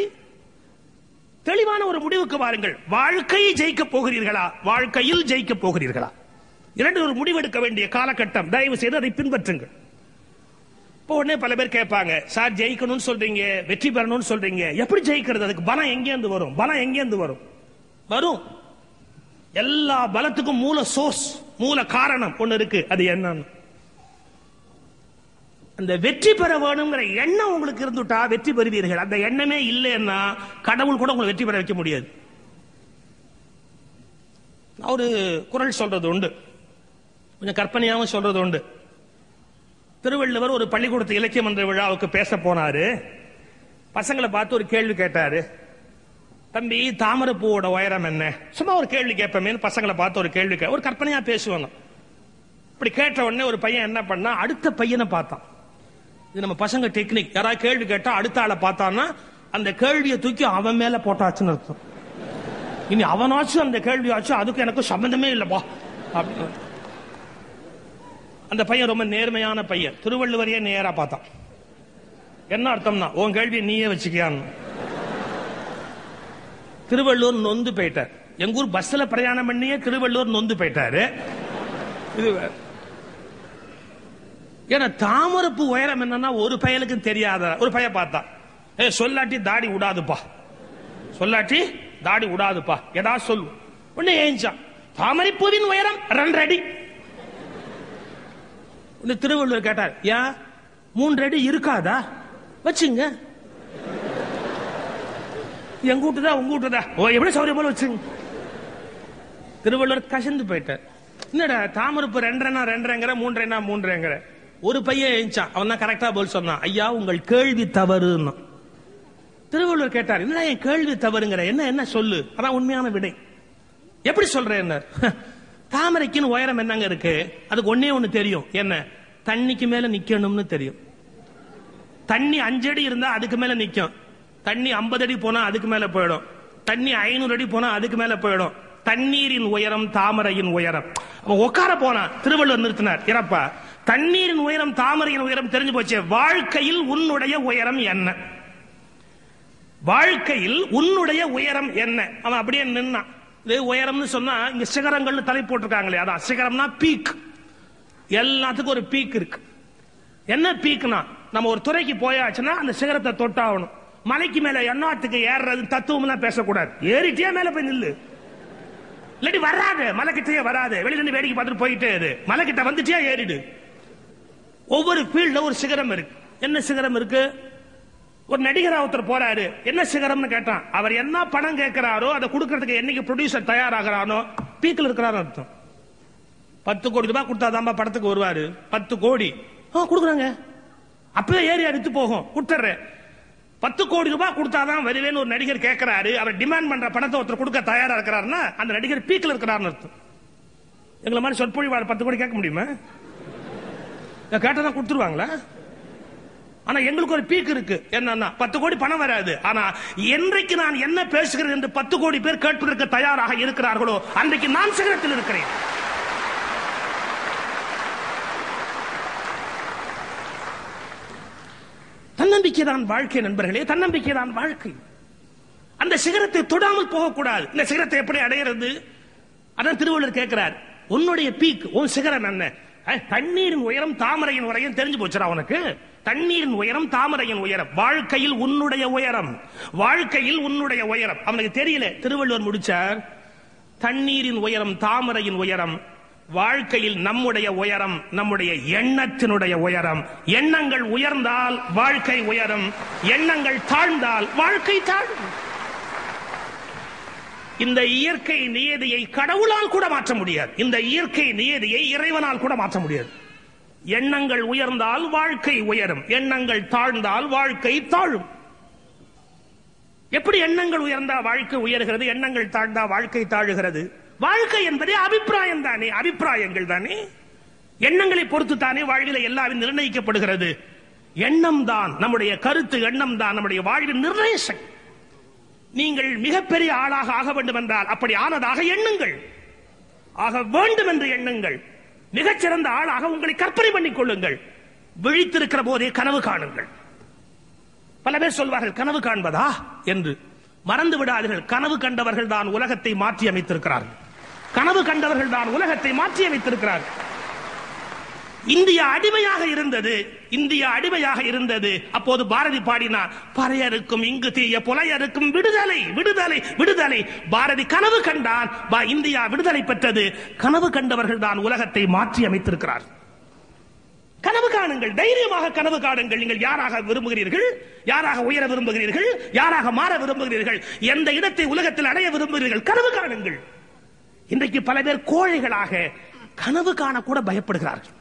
தெளிவான ஒரு முடிவுக்கு வாருங்கள். வாழ்க்கையை ஜெயிக்க போகிறீர்களா, வாழ்க்கையில் ஜெயிக்க போகிறீர்களா? இரண்டு ஒரு முடிவெடுக்க வேண்டிய காலகட்டம். தயவு செய்து அதை பின்பற்றுங்கள். இப்போ உடனே பல பேர் கேட்பாங்க, சார் ஜெயிக்கணும்னு சொல்றீங்க, வெற்றி பெறணும்னு சொல்றீங்க, எப்படி ஜெயிக்கிறது? அதுக்கு பலம் எங்கேருந்து வரும்? பலம் எங்கேருந்து வரும்? வரும். எல்லா பலத்துக்கும் மூல சோர்ஸ், மூல காரணம் ஒன்னு இருக்கு. அது என்னன்னு, அந்த வெற்றி பெற வேணுங்கிற எண்ணம் உங்களுக்கு இருந்துட்டா வெற்றி பெறுவீர்கள். அந்த எண்ணமே இல்லைன்னா கடவுள் கூட உங்களை வெற்றி பெற வைக்க முடியாது. ஒரு குறள் சொல்றது உண்டு, கொஞ்சம் கற்பனையாகவும் சொல்றது உண்டு. திருவள்ளுவர் ஒரு பள்ளிக்கூடத்து இலக்கிய மன்ற விழாவுக்கு பேச போனாரு. பசங்களை பார்த்து ஒரு கேள்வி கேட்டாரு. தம்பி, தாமரைப்பூவோட உயரம் என்ன? சும்மா ஒரு கேள்வி கேட்பமே, பசங்களை பார்த்து ஒரு கேள்வி ஒரு கற்பனையா பேசுவாங்க. இப்படி கேட்ட உடனே ஒரு பையன் என்ன பண்ணா, அடுத்த பையனை பார்த்தான். இது நம்ம பசங்க டெக்னிக். யாராவது கேள்வி கேட்டா அடுத்த ஆளை பார்த்தான்னா அந்த கேள்வியை தூக்கி அவன் மேல போட்டாச்சுன்னு அர்த்தம். இனி அவனாச்சும் அந்த கேள்வியாச்சும் அதுக்கு எனக்கு சம்பந்தமே இல்லப்பா அப்படின்னு. அந்த பையன் ரொம்ப நேர்மையான பையன். திருவள்ளுவரையே நேரா பார்த்தான். என்ன அர்த்தம்னா, உன் கேள்வி நீயே வச்சுக்கியான்னு. திருவள்ளூர் நொந்து போயிட்டார். எங்க ஊர் பஸ்ல பிரயாணம் பண்ணியே திருவள்ளூர் நொந்து போயிட்டாரு. இது ஏன்னா தாமரப்பு உயரம் என்னன்னா ஒரு பயலுக்கு தெரியாத ஒரு பையன் பார்த்தா, சொல்லாட்டி தாடி விடாதுப்பா, சொல்லாட்டி தாடி விடாதுப்பா, ஏதாவது சொல்லு. உடனே ஏஞ்சான். தாமரைப்பூவின் உயரம் 2 அடி. திருவள்ளுவர் கேட்டார், ஏன் 3 அடி இருக்காதா? வச்சுங்க. எங்க வீட்டுதா உங்க வீட்டுதா, எப்படி சௌரியம் போல வச்சுங்க. திருவள்ளுவர் கசந்து போயிட்டார். என்னடா தாமரப்பு 2 2 3 3 ஒரு பையன் எழுந்தான். அவன் தான் கரெக்டா போல் சொன்னான், ஐயா உங்கள் கேள்வி தவறுன்னு. திருவள்ளுவர் கேட்டார், என்னடா என் கேள்வி தவறுங்கிற, என்ன சொல்லு, அதான் உண்மையான விடை. எப்படி சொல்றேன்? தாமரைக்குன்னு உயரம் என்னங்க இருக்கு? அதுக்கு ஒன்னே ஒண்ணு தெரியும், என்ன? தண்ணிக்கு மேல நிக்கணும்னு தெரியும். தண்ணி 5 அடி இருந்தா அதுக்கு மேல நிக்கும். தண்ணி 50 அடி போனா அதுக்கு மேல போயிடும். தண்ணி 500 அடி போனா அதுக்கு மேல போயிடும். தண்ணீரின் உயரம் தாமரையின் உயரம். உட்கார போனா திருவள்ளுவர் நிறுத்தினார், இறப்பா தண்ணீரின் உயரம் தாமரையின் உயரம் தெரிஞ்சு போச்சு. வாழ்க்கையில் உன்னுடைய உயரம் என்ன? வாழ்க்கையில் உன்னுடைய உயரம் என்ன? அவன் அப்படியே நின்னான். இது உயரம்னு சொன்னா இங்க சிகரங்கள்னு தலை போட்டிருக்காங்களே, அதான் சிகரம்னா பீக். எல்லாத்துக்கும் ஒரு பீக் இருக்கு. என்ன பீக்னா, நம்ம ஒரு துறைக்கு போயாச்சுன்னா அந்த சிகரத்தை தொட்டாகணும். மலைக்கு மேல எண்ணாத்துக்கு ஏறுறது தத்துவம் பேசக்கூடாது. ஏறிட்டே மேல போய் நில்லு, இல்லாட்டி வராது, மலை கிட்டே வராது. வெளியில இருந்து வேடிக்கை பார்த்துட்டு போயிட்டே இரு. மலை கிட்ட வந்துட்டே ஏறிடு. ஒவ்வொரு ஃபீல்ட்ல ஒரு சிகரம் இருக்கு. என்ன சிகரம் இருக்கு? ஒரு நடிகர் ஒருத்தர் போறாரு, என்ன சிகரம்னு கேட்டான். அவர் என்ன பணம் கேட்கிறாரோ அதை கொடுக்கறதுக்கு என்னைக்கு ப்ரொடியூசர் தயாராகிறானோ பீக்ல இருக்கிறாரு அர்த்தம். 10 கோடி ரூபாய் கொடுத்தாதான் படத்துக்கு வருவாரு. 10 கோடி கொடுக்குறாங்க, அப்பவே ஏறி அடித்து போகும், கொடுத்துற. 10 கோடி ரூபாய் கொடுத்தாதான் வருவேன்னு ஒரு நடிகர் கேட்கிறாரு. அவர் டிமாண்ட் பண்ற பணத்தை ஒருத்தர் கொடுக்க தயாரா இருக்கிறாருன்னா அந்த நடிகர் பீக்ல இருக்கிறாருன்னு அர்த்தம். எங்களை மாதிரி சொற்பொழிவாளர் 10 கோடி கேட்க முடியுமா? கேட்டதான் கொடுத்துருவாங்களா? ஆனா எங்களுக்கு ஒரு பீக் இருக்கு. என்னன்னா 10 கோடி பணம் வராது. ஆனா என்றைக்கு நான் என்ன பேசுகிறேன் என்று 10 கோடி பேர் கேட்பதற்கு தயாராக இருக்கிறார்களோ அன்றைக்கு நான் சிகரத்தில் இருக்கிறேன். தன்னம்பிக்கை தான் வாழ்க்கை நண்பர்களே, தன்னம்பிக்கை தான் வாழ்க்கை. அந்த சிகரத்தை தொடாமல் போகக்கூடாது. இந்த சிகரத்தை எப்படி அடையிறது? அதான் திருவள்ளுவர் கேட்கிறார், உன்னுடைய பீக், உன் சிகரம் என்ன? தண்ணீரின் உயரம் தாமரையின் உயரம் தெரிஞ்சு போச்சுடா உனக்கு. தண்ணீரின் உயரம் தாமரையின் உயரம். வாழ்க்கையில் உன்னுடைய உயரம், வாழ்க்கையில் உன்னுடைய உயரம் அவனுக்கு தெரியல. திருவள்ளுவர் முடிச்சார், தண்ணீரின் உயரம் தாமரையின் உயரம், வாழ்க்கையில் நம்முடைய உயரம் நம்முடைய எண்ணத்தினுடைய உயரம். எண்ணங்கள் உயர்ந்தால் வாழ்க்கை உயரும், எண்ணங்கள் தாழ்ந்தால் வாழ்க்கை தாழும். இந்த இயற்கை நியதியை கடவுளால் கூட மாற்ற முடியாது. இந்த இயற்கை நியதியை இறைவனால் கூட மாற்ற முடியாது. எண்ணங்கள் உயர்ந்தால் வாழ்க்கை உயரும், எண்ணங்கள் தாழ்ந்தால் வாழ்க்கை தாழும். எப்படி எண்ணங்கள் உயர்ந்தா வாழ்க்கை உயர்கிறது, எண்ணங்கள் தாழ்ந்தா வாழ்க்கை தாழுகிறது? வாழ்க்கை என்பதே அபிப்பிராயம் தானே, அபிப்பிராயங்கள் தானே. எண்ணங்களை பொறுத்து தானே வாழ்வில் எல்லாரும் நிர்ணயிக்கப்படுகிறது. எண்ணம் தான் நம்முடைய கருத்து, எண்ணம் தான் நம்முடைய வாழ்வின் நிர்ணயம். நீங்கள் மிகப்பெரிய ஆளாக ஆக வேண்டும் என்றால் அப்படி ஆனதாக எண்ணுங்கள், ஆக வேண்டும் என்று எண்ணுங்கள். மிகச்சிறந்த ஆளாக உங்களை கற்பனை பண்ணிக் கொள்ளுங்கள். விழித்திருக்கிற போதே கனவு காணுங்கள். பல பேர் சொல்வார்கள் கனவு காண்பதா என்று. மறந்து விடாதீர்கள், கனவு கண்டவர்கள் தான் உலகத்தை மாற்றி அமைத்திருக்கிறார்கள். கனவு கண்டவர்கள் தான் உலகத்தை மாற்றி அமைத்திருக்கிறார்கள். இந்தியா அடிமையாக இருந்தது, இந்தியா அடிமையாக இருந்தது. அப்போது பாரதி பாடினார், பறையருக்கும் இங்கு தீய புலையருக்கும் விடுதலை விடுதலை விடுதலை. பாரதி கனவு கண்டான், இந்தியா விடுதலை பெற்றது. கனவு கண்டவர்கள் தான் உலகத்தை மாற்றி அமைத்திருக்கிறார். கனவு காணுங்கள், தைரியமாக கனவு காணுங்கள். நீங்கள் யாராக விரும்புகிறீர்கள், யாராக உயர விரும்புகிறீர்கள், யாராக மாற விரும்புகிறீர்கள், எந்த இடத்தை உலகத்தில் அடைய விரும்புகிறீர்கள், கனவு காணுங்கள். இன்றைக்கு பல பேர் கோழைகளாக கனவு காண கூட பயப்படுகிறார்கள்.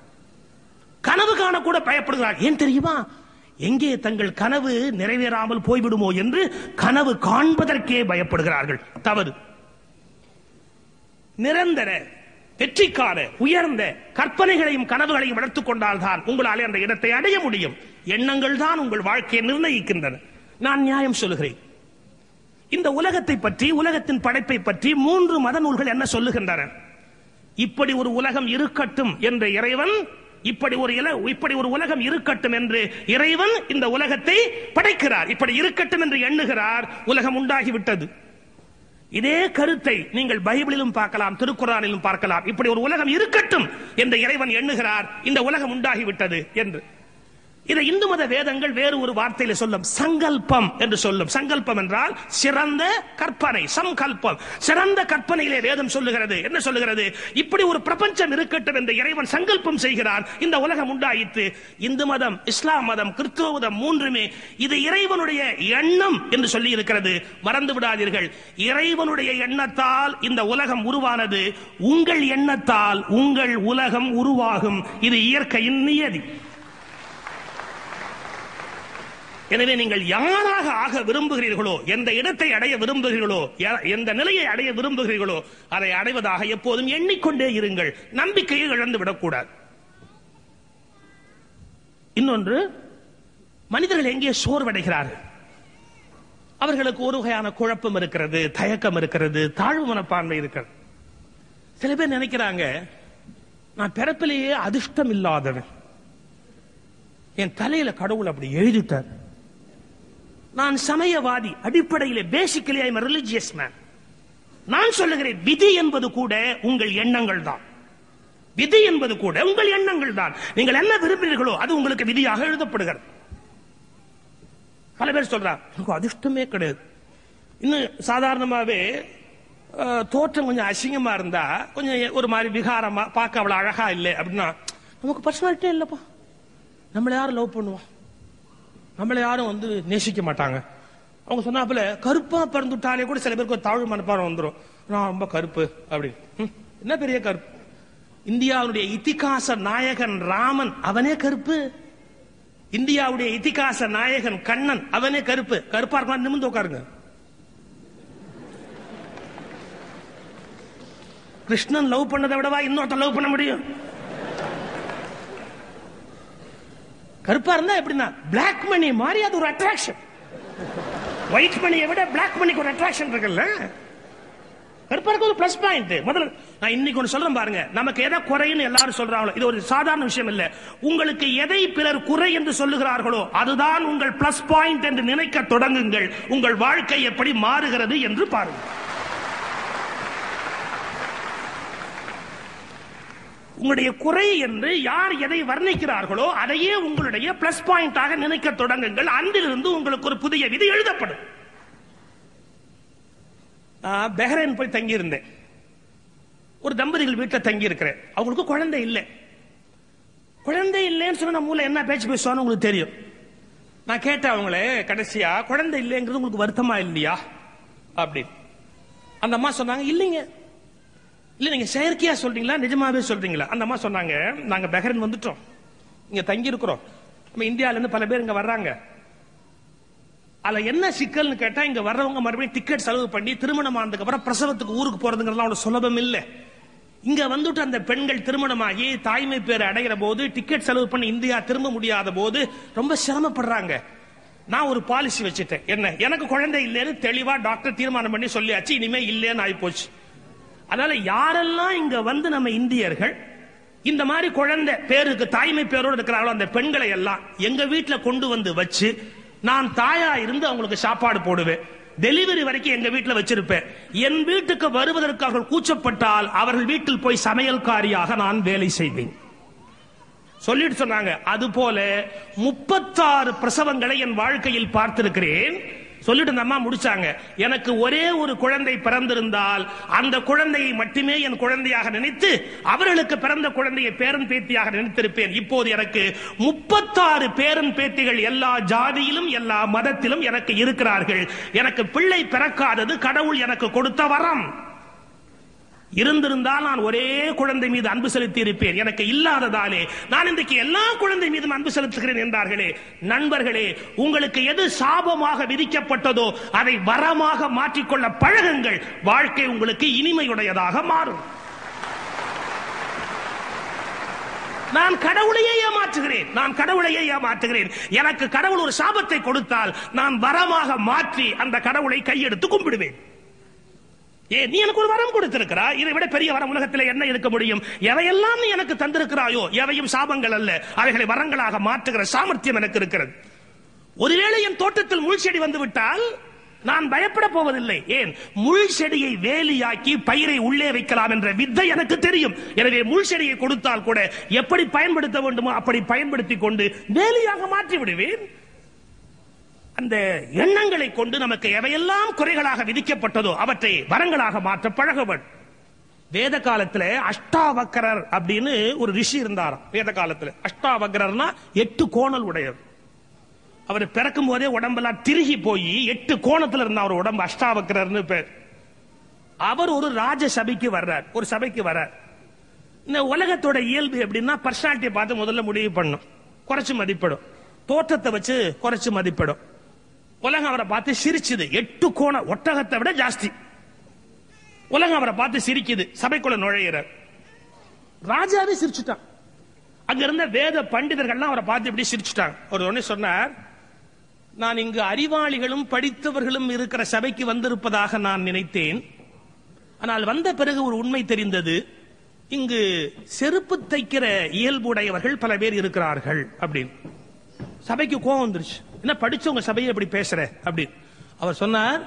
கனவு காண கூட பயப்படுகிறார்கள். ஏன் தெரியுமா? எங்கே தங்கள் கனவு நிறைவேறாமல் போய்விடுமோ என்று கனவு காண்பதற்கே பயப்படுகிறார்கள். தவறு. நிரந்தர வெற்றிக்கான உயர்ந்த கற்பனைகளையும் கனவுகளையும் வளர்த்துக் கொண்டால்தான் உங்களால் அந்த இடத்தை அடைய முடியும். எண்ணங்கள் தான் உங்கள் வாழ்க்கையை நிர்ணயிக்கின்றன. நான் நியாயம் சொல்லுகிறேன். இந்த உலகத்தை பற்றி, உலகத்தின் படைப்பை பற்றி 3 மத நூல்கள் என்ன சொல்லுகின்றன? இப்படி ஒரு உலகம் இருக்கட்டும் என்ற இறைவன் இப்படி ஒரு உலகம் இருக்கட்டும் என்று இறைவன் இந்த உலகத்தை படைக்கிறார். இப்படி இருக்கட்டும் என்று எண்ணுகிறார், உலகம் உண்டாகிவிட்டது. இதே கருத்தை நீங்கள் பைபிளிலும் பார்க்கலாம், திருக்குர்ஆனிலும் பார்க்கலாம். இப்படி ஒரு உலகம் இருக்கட்டும் என்று இறைவன் எண்ணுகிறார், இந்த உலகம் உண்டாகிவிட்டது என்று. இதை இந்து மத வேதங்கள் வேறு ஒரு வார்த்தையில சொல்லும், சங்கல்பம் என்று சொல்லும். சங்கல்பம் என்றால் சிறந்த கற்பனை, சங்கல்பம். சிறந்த கற்பனையிலே வேதம் சொல்லுகிறது. என்ன சொல்லுகிறது? இப்படி ஒரு பிரபஞ்சம் இருக்கட்டும் என்று இறைவன் சங்கல்பம் செய்கிறான், இந்த உலகம் உண்டாயிற்று. இந்து மதம், இஸ்லாம் மதம், கிறிஸ்துவ மதம் மூன்றுமே இது இறைவனுடைய எண்ணம் என்று சொல்லி இருக்கிறது. மறந்து விடாதீர்கள், இறைவனுடைய எண்ணத்தால் இந்த உலகம் உருவானது. உங்கள் எண்ணத்தால் உங்கள் உலகம் உருவாகும். இது இயற்கையின் நியதி. எனவே நீங்கள் யாராக ஆக விரும்புகிறீர்களோ, எந்த இடத்தை அடைய விரும்புகிறீர்களோ, எந்த நிலையை அடைய விரும்புகிறீர்களோ, அதை அடைவதாக எப்போதும் எண்ணிக்கொண்டே இருங்கள். நம்பிக்கையை இழந்து விடக்கூடாது. இன்னொன்று, மனிதர்கள் எங்கே சோர்வடைகிறார்கள்? அவர்களுக்கு ஒரு வகையான குழப்பம் இருக்கிறது, தயக்கம் இருக்கிறது, தாழ்வு மனப்பான்மை இருக்கிறது. சில பேர் நினைக்கிறாங்க, நான் பிறப்பிலேயே அதிர்ஷ்டம் இல்லாதவன், என் தலையில கடவுள் அப்படி எழுதிட்டார், நான் சமயவாதி, அடிப்படையிலே basically I am a religious man. நான் சொல்லுகிறேன், விதி என்பது கூட உங்கள் எண்ணங்கள் தான். விதி என்பது கூட உங்கள் எண்ணங்கள் தான். நீங்கள் என்ன விரும்புகிறீர்களோ அது உங்களுக்கு விதியாக எழுதப்படுகிறது. பல பேர் சொல்றாங்க, எனக்கு அதிர்ஷ்டமே கிடையாது. இன்னும் சாதாரணமாவே தோற்றம் கொஞ்சம் அசிங்கமா இருந்தா, கொஞ்சம் ஒரு மாதிரி விகாரமா, பார்க்க அவ்வளவு அழகா இல்லை அப்படின்னா, நமக்கு பர்சனாலிட்டியே இல்லப்பா, நம்மள யாரும் லவ் பண்ணுவோம், நம்மள யாரும் நேசிக்க மாட்டாங்க. அவங்க சொன்னாப்புல கருப்பா பிறந்துட்டாலே கூட சில பேருக்கு ஒரு தாழ்வு மனப்பாறை வந்துடும், நான் ரொம்ப கருப்பு அப்படின்னு. என்ன பெரிய கருப்பு? இந்தியாவுடைய இதிகாச நாயகன் ராமன், அவனே கருப்பு. இந்தியாவுடைய இதிகாச நாயகன் கண்ணன், அவனே கருப்பு. கருப்பா இருக்கலாம், நிமிர்ந்து உட்காருங்க. கிருஷ்ணன் லவ் பண்ணதை விடவா இன்னொருத்த லவ் பண்ண முடியும்? கருப்பா இருந்தா எப்படின்னா, பிளாக் மணி மாதிரி அது ஒரு அட்ராக்ஷன். ஒயிட் மணியை விட பிளாக் மணிக்கு ஒரு அட்ராக்ஷன் இருக்குல்ல. கருப்பா இருக்க ஒரு பிளஸ் பாயிண்ட். முதல்ல நான் இன்னைக்கு ஒன்று சொல்றேன் பாருங்க, நமக்கு எதை குறைன்னு எல்லாரும் சொல்றாங்களோ, இது ஒரு சாதாரண விஷயம் இல்ல. உங்களுக்கு எதை பிறர் குறை என்று சொல்லுகிறார்களோ அதுதான் உங்கள் பிளஸ் பாயிண்ட் என்று நினைக்க தொடங்குங்கள். உங்கள் வாழ்க்கை எப்படி மாறுகிறது என்று பாருங்கள். உங்களுடைய குறை என்று யார் எதை வர்ணிக்கிறார்களோ அதையே உங்களுடைய பிளஸ் பாயிண்டாக நினைக்க தொடங்குங்கள். அன்றிலிருந்து உங்களுக்கு ஒரு புதிய விதி எழுதப்படும். பஹ்ரைன் போய் தங்கி இருந்தேன். ஒரு தம்பதிகள் வீட்டில் தங்கி இருக்கிறேன். அவங்களுக்கு குழந்தை இல்லை. குழந்தை இல்லைன்னு சொன்னா நம்ம ஊர்ல என்ன பேச்சு பேசுவான்னு உங்களுக்கு தெரியும். நான் கேட்டேன் அவங்களே, கடைசியா குழந்தை இல்லைங்கிறது உங்களுக்கு வருத்தமா இல்லையா அப்படின்னு. அந்த அம்மா சொன்னாங்க, இல்லைங்க. இல்ல நீங்க செயற்கையா சொல்றீங்களா, நிஜமாவே சொல்றீங்களா? அந்த அம்மா சொன்னாங்க, நாங்க பஹ்ரைன் வந்துட்டோம், இங்க தங்கி இருக்கிறோம், நம்ம இந்தியால இருந்து பல பேர் இங்க வர்றாங்க. அதுல என்ன சிக்கல்னு கேட்டா, இங்க வர்றவங்க மறுபடியும் டிக்கெட் செலவு பண்ணி திருமணம் ஆனதுக்கு அப்புறம் பிரசவத்துக்கு ஊருக்கு போறதுங்கிறதுலாம் அவ்வளவு சுலபம் இல்ல. இங்க வந்துட்டு அந்த பெண்கள் திருமணமாகி தாய்மை பேர் அடைகிற போது டிக்கெட் செலவு பண்ணி இந்தியா திரும்ப முடியாத போது ரொம்ப சிரமப்படுறாங்க. நான் ஒரு பாலிசி வச்சுட்டேன். என்ன, எனக்கு குழந்தை இல்லைன்னு தெளிவா டாக்டர் தீர்மானம் பண்ணி சொல்லியாச்சு, இனிமே இல்லைன்னு ஆகி போச்சு. அதனால யாரெல்லாம் இங்க நம்ம இந்தியர்கள் இந்த மாதிரி குழந்தை பேருக்கு தாய்மை பேரோடு இருக்கிறாங்களோ அந்த பெண்களை எல்லாம் எங்க வீட்டுல கொண்டு வந்து வச்சு நான் தாயா இருந்து அவங்களுக்கு சாப்பாடு போடுவேன். டெலிவரி வரைக்கும் எங்க வீட்டுல வச்சிருப்பேன். என் வீட்டுக்கு வருவதற்கு அவர்கள் கூச்சப்பட்டால் அவர்கள் வீட்டில் போய் சமையல்காரியாக நான் வேலை செய்வேன் சொல்லிட்டு சொன்னாங்க. அது போல 36 பிரசவங்களை என் வாழ்க்கையில் பார்த்திருக்கிறேன். சொல்லிட்டு அந்த அம்மா முடிச்சாங்க, எனக்கு ஒரே ஒரு குழந்தை பிறந்திருந்தால் அந்த குழந்தையை மட்டுமே என் குழந்தையாக நினைத்து அவர்களுக்கு பிறந்த குழந்தையை பேரன் பேத்தியாக நினைத்திருப்பேன். இப்போது எனக்கு 36 பேரன் பேத்திகள் எல்லா ஜாதியிலும் எல்லா மதத்திலும் எனக்கு இருக்கிறார்கள். எனக்கு பிள்ளை பிறக்காதது கடவுள் எனக்கு கொடுத்த வரம். இருந்திருந்தால் நான் ஒரே குழந்தை மீது அன்பு செலுத்தி இருப்பேன். எனக்கு இல்லாததாலே நான் இன்றைக்கு எல்லா குழந்தை மீதும் அன்பு செலுத்துகிறேன் என்றார்களே. நண்பர்களே, உங்களுக்கு எது சாபமாக விதிக்கப்பட்டதோ அதை வரமாக மாற்றிக்கொள்ள பழகுங்கள். வாழ்க்கை உங்களுக்கு இனிமையுடையதாக மாறும். நான் கடவுளையே ஏமாற்றுகிறேன். எனக்கு கடவுள் ஒரு சாபத்தை கொடுத்தால் நான் வரமாக மாற்றி அந்த கடவுளை கையெடுத்து கும்பிடுவேன். நீ எனக்கு ஒரு வரம் கொடுத்திருக்கிறாய், இதை விட பெரிய வரம் உலகத்தில் என்ன இருக்க முடியும்? எவையெல்லாம் நீ எனக்கு தந்திருக்கிறாயோ எவையும் சாபங்கள் அல்ல, அவைகளை வரங்களாக மாற்றுகிற சாமர்த்தியம் எனக்கு இருக்கிறது. ஒருவேளை என் தோட்டத்தில் முள் செடி வந்து விட்டால் நான் பயப்பட போவதில்லை. ஏன்? முள் செடியை வேலியாக்கி பயிரை உள்ளே வைக்கலாம் என்ற வித்தை எனக்கு தெரியும். எனவே முள் செடியை கொடுத்தால் கூட எப்படி பயன்படுத்த வேண்டுமோ அப்படி பயன்படுத்திக் கொண்டு வேலியாக மாற்றி விடுவேன். அந்த எண்ணங்களை கொண்டு நமக்கு எவையெல்லாம் குறைகளாக விதிக்கப்பட்டதோ அவற்றை வரங்களாக மாற்ற பழகவன். வேத காலத்துல அஷ்டாவக்கரர் அப்படின்னு ஒரு ரிஷி இருந்தாராம். வேத காலத்துல அஷ்டாவக்கரர்னா 8 கோணல் உடையவர். அவர் பிறக்கும் போதே உடம்பெல்லாம் திருகி போய் 8 கோணத்துல இருந்த அவர் உடம்பு அஷ்டாவக்கரர்னு பேர். அவர் ஒரு ராஜ சபைக்கு வர்றார், ஒரு சபைக்கு வர்றார். இந்த உலகத்தோட இயல்பு எப்படின்னா பர்சனாலிட்டியை பார்த்து முதல்ல முடிவு பண்ணும், குறைச்சு மதிப்பிடும், தோற்றத்தை வச்சு குறைச்சு மதிப்பிடும். உலகம் அவரை பார்த்து சிரிச்சுது. 8 கோண ஒட்டகத்தை விட ஜாஸ்தி. உலகம் அவரை பார்த்து சிரிக்குது. சபைக்குள்ள நுழையிறார். ராஜாவே சிரிச்சுட்டான். அங்க இருந்த வேத பண்டிதர்கள்லாம் அவரை பார்த்து இப்படி சிரிச்சுட்டாங்க. அவர் ஒண்ணு சொன்னார், நான் இங்கு அறிவாளிகளும் படித்தவர்களும் இருக்கிற சபைக்கு வந்திருப்பதாக நான் நினைத்தேன். ஆனால் வந்த பிறகு ஒரு உண்மை தெரிந்தது, இங்கு செருப்பு தைக்கிற இயல்புடையவர்கள் பல பேர் இருக்கிறார்கள் அப்படின்னு. சபைக்கு கோபம் வந்துருச்சு. என்ன படிச்சவங்க சபையை எப்படி பேசுற அப்படின்னு. அவர் சொன்னார்,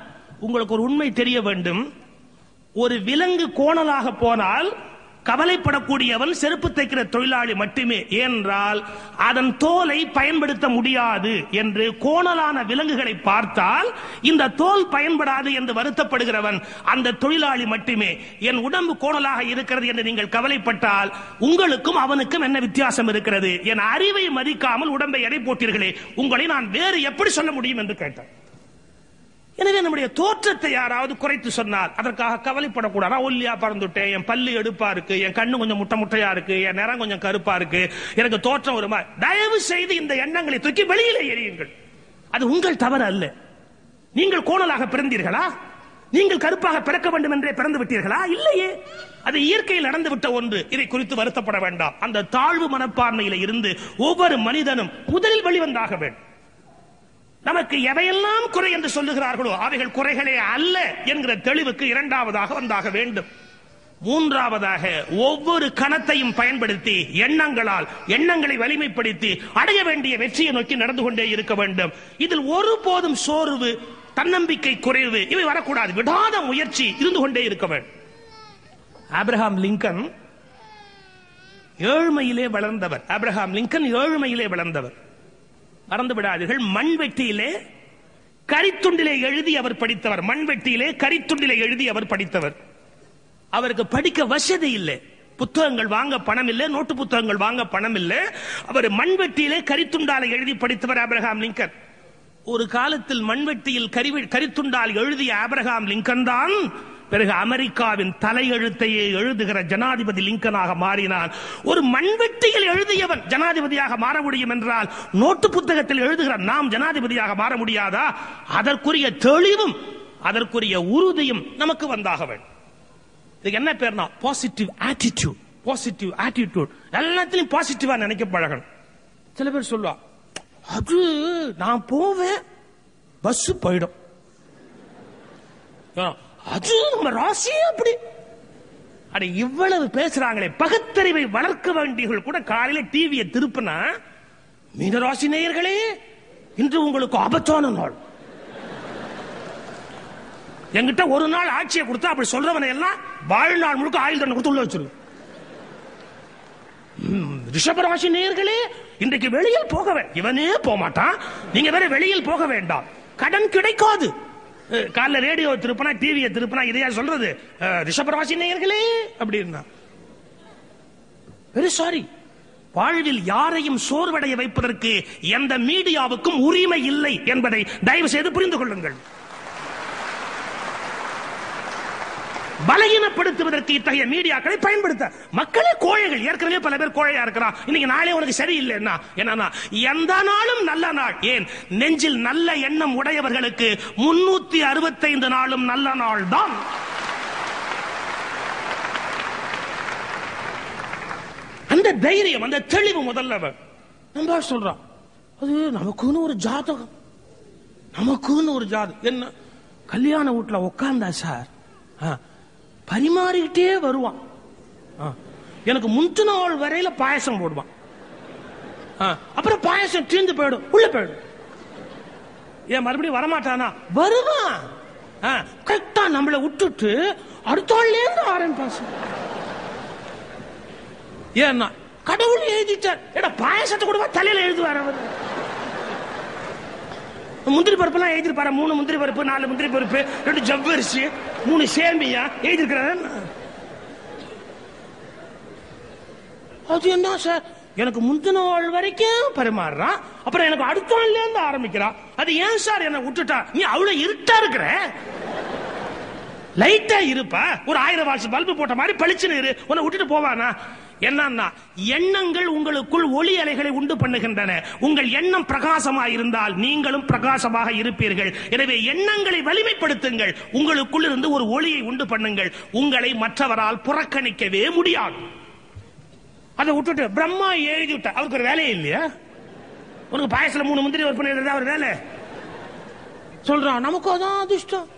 உங்களுக்கு ஒரு உண்மை தெரிய வேண்டும். ஒரு விலங்கு கோணலாக போனால் கவலைப்படக்கூடியவன் செருப்பு தைக்கிற தொழிலாளி மட்டுமே. ஏனென்றால் அதன் தோலை பயன்படுத்த முடியாது என்று கோணலான விலங்குகளை பார்த்தால் இந்த தோல் பயன்படாது என்று வருத்தப்படுகிறவன் அந்த தொழிலாளி மட்டுமே. என் உடம்பு கோணலாக இருக்கிறது என்று நீங்கள் கவலைப்பட்டால் உங்களுக்கும் அவனுக்கும் என்ன வித்தியாசம் இருக்கிறது? என் அறிவை மதிக்காமல் உடம்பை எடை போட்டீர்களே, உங்களை நான் வேறு எப்படி சொல்ல முடியும் என்று கேட்டார். எனவே நம்முடைய தோற்றத்தை யாராவது குறைத்து சொன்னால் அதற்காக கவலைப்படக்கூடாது. ஒல்லியா பறந்துட்டேன், என் பல்லு எடுப்பா இருக்கு, என் கண்ணு கொஞ்சம் முட்டையா இருக்கு, என் நிறம் கொஞ்சம் கருப்பா இருக்கு, எனக்கு தோற்றம் ஒரு மாதிரி. தயவு செய்து இந்த எண்ணங்களை தூக்கி வெளியிலே எறியுங்கள். அது உங்கள் தவறு அல்ல. நீங்கள் கோணலாக பிறந்தீர்களா? நீங்கள் கருப்பாக பிறக்க வேண்டும் என்றே பிறந்து விட்டீர்களா? இல்லையே. அது இயற்கையில் நடந்து விட்ட ஒன்று. இதை குறித்து வருத்தப்பட வேண்டாம். அந்த தாழ்வு மனப்பான்மையில இருந்து ஒவ்வொரு மனிதனும் முதலில் வெளிவந்தாக வேண்டும். நமக்கு எவையெல்லாம் குறை என்று சொல்லுகிறார்களோ அவைகள் குறைகளே அல்ல என்கிற தெளிவுக்கு இரண்டாவதாக வந்தாக வேண்டும். மூன்றாவதாக ஒவ்வொரு கணத்தையும் பயன்படுத்தி எண்ணங்களை வலிமைப்படுத்தி அடைய வேண்டிய வெற்றியை நோக்கி நடந்து கொண்டே இருக்க வேண்டும். இதில் ஒருபோதும் சோர்வு, தன்னம்பிக்கை குறைவு இவை வரக்கூடாது. விடாத முயற்சி இருந்து கொண்டே இருக்க வேண்டும். ஆபிரகாம் லிங்கன் ஏழ்மையிலே வளர்ந்தவர். மறந்து விடாதீர்கள். மண்வெட்டியிலே கரித்துண்டிலே எழுதி அவர் படித்தவர். அவருக்கு படிக்க வசதி இல்லை, புத்தகங்கள் வாங்க பணம் இல்லை, நோட்டு புத்தகங்கள் வாங்க பணம் இல்லை. அவர் மண்வெட்டியிலே கரித்துண்டாலை எழுதி படித்தவர் ஆபிரகாம் லிங்கன். ஒரு காலத்தில் மண்வெட்டியில் கரித்துண்டால் எழுதிய ஆபிரகாம் லிங்கன் தான் பிறகு அமெரிக்காவின் தலையெழுத்தையே எழுதுகிற ஜனாதிபதி லிங்கனாக மாறினான். ஒரு மண்வெட்டியில் எழுதியவன் ஜனாதிபதியாக மாற முடியும் என்றால் நோட்டு புத்தகத்தில் எழுதுகிற நாம் ஜனாதிபதியாக மாற முடியாதா? அதற்குரிய தெளிவும் அதற்குரிய உறுதியும் நமக்கு வந்தாக வேண்டும். இதுக்கு என்ன பேர்னா பாசிட்டிவ் ஆட்டிடியூட். எல்லாத்திலும் பாசிட்டிவா நினைக்க பழகணும். சில பேர் சொல்லுவா, அது நான் போவேன் பஸ் போயிடும், அது நம்ம ராசியே அப்படி. அட இவ்வளவு பேசுறாங்களே, பகுத்தறிவை வளர்க்க வேண்டியவர்கள் கூட காலையில டிவியை திருப்பினா, மீனராசி நேயர்களே இன்று உங்களுக்கு ஆபத்தான நாள், என்கிட்ட ஒரு நாள் ஆட்சியை கொடுத்தா அப்படி சொல்றவனை எல்லாம் வாழ்நாள் முழுக்க ஆயுள் தண்டனை கொடுத்து உள்ள வச்சிருக்க. ரிஷபராசி நேயர்களே இன்றைக்கு வெளியில் போக இவனே போக மாட்டான், நீங்க வேற வெளியில் போக வேண்டாம், கடன் கிடைக்காது. காலைல ரேடியோ திருப்பினா டிவியை திருப்பினா இதையா சொல்றது? ரிஷபராசி நேயர்களே அப்படின்னா வெரி சாரி. வாழ்வில் யாரையும் சோர்வடைய வைப்பதற்கு எந்த மீடியாவுக்கும் உரிமை இல்லை என்பதை தயவு செய்து புரிந்து கொள்ளுங்கள். பலகீனப்படுத்துவதற்கு இத்தகைய மீடியாக்களை பயன்படுத்த மக்களே கோழைகள். ஏற்கனவே பல பேர் கோழையா இருக்கிறான். இன்னைக்கு நாளே உனக்கு சரியில்லை என்னன்னா எந்த நாளும் நல்ல நாள். ஏன்? நெஞ்சில் நல்ல எண்ணம் உடையவர்களுக்கு 365 நாளும் நல்ல நாள் தான். அந்த தைரியம், அந்த தெளிவு முதல்ல நம்ம சொல்றான். அது நமக்குன்னு ஒரு ஜாதகம், என்ன கல்யாண வீட்டுல உட்கார்ந்தா சார் பரிமாறிக்கிட்டே வருவான். எனக்கு முந்தின நாள் வரையில பாயசம் போடுவான். அப்புறம் பாயசம் தீர்ந்து போயிடும், உள்ள போயிடும். ஏன் மறுபடியும் வரமாட்டானா? வருவான். கரெக்டா நம்மளை விட்டுட்டு அடுத்த நாள்ல இருந்து ஆரம்பிப்பான். ஏன்னா கடவுள் எழுதிட்டார். ஏடா பாயசத்தை கூட தலையில எழுதுவார் அவர். முந்திரி பருப்பு எல்லாம் எழுதிருப்பாரு. 3 முந்திரி பருப்பு, 4 முந்திரி பருப்பு, 2 ஜவ்வரிசி, 3 சேமியா எழுதிருக்கிறாரு. அது என்ன சார், எனக்கு முந்தின நாள் வரைக்கும் பரிமாறுறான், அப்புறம் எனக்கு அடுத்த நாள்ல இருந்து ஆரம்பிக்கிறான். அது ஏன் சார் என்ன விட்டுட்டா? நீ அவ்வளவு இருட்டா இருக்கிற, லைட்டா இருப்பா, ஒரு 1000 வாட்ஸ் பல்பு போட்ட மாதிரி பளிச்சுன்னு இரு, உன்னை விட்டுட்டு போவானா? என்னன்னா, எண்ணங்கள் உங்களுக்குள் ஒளி அலைகளை உண்டு பண்ணுகின்றன. உங்கள் எண்ணம் பிரகாசமாக இருந்தால் நீங்களும் பிரகாசமாக இருப்பீர்கள். எனவே எண்ணங்களை வலிமைப்படுத்துங்கள், உங்களுக்குள் இருந்து ஒரு ஒளியை உண்டு பண்ணுங்கள். உங்களை மற்றவரால் புறக்கணிக்கவே முடியாது. அதை விட்டுட்டு பிரம்மா எழுதி விட்ட, அவருக்கு ஒரு வேலையே இல்லையா? உனக்கு பாயசல 3 முந்திரி விற்பனை எழுதுறதா ஒரு வேலை சொல்றான். நமக்கு அதான் அதிர்ஷ்டம்.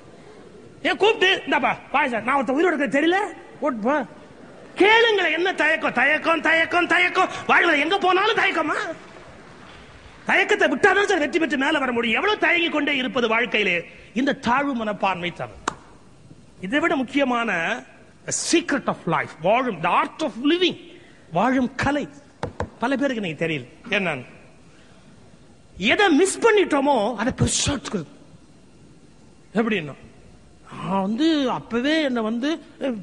ஏன் கூப்பிட்டு இந்தாப்பா பாயசம், நான் ஒருத்த உயிரோட தெரியல ஓட்டுப்பா. கேளுங்களேன், என்ன தயக்கம் தயக்கம் தயக்கம் தயக்கம். வாழ்வது எங்க போனாலும் தயக்கமா? தயக்கத்தை விட்டாதான் சார் வெற்றி பெற்று மேல வர முடியும். எவ்வளவு தயங்கி கொண்டே இருப்பது வாழ்க்கையிலே. இந்த தாழ்வு மனப்பான்மை தவிர இதை விட முக்கியமான சீக்ரெட் ஆஃப் லைஃப், வாழும் தி ஆர்ட் ஆஃப் லிவிங், வாழும் கலை பல பேருக்கு நீங்க தெரியல. என்னன்னு, எதை மிஸ் பண்ணிட்டோமோ அதை பெருசா எடுத்துக்கிறது. எப்படின்னா, அப்பவே என்ன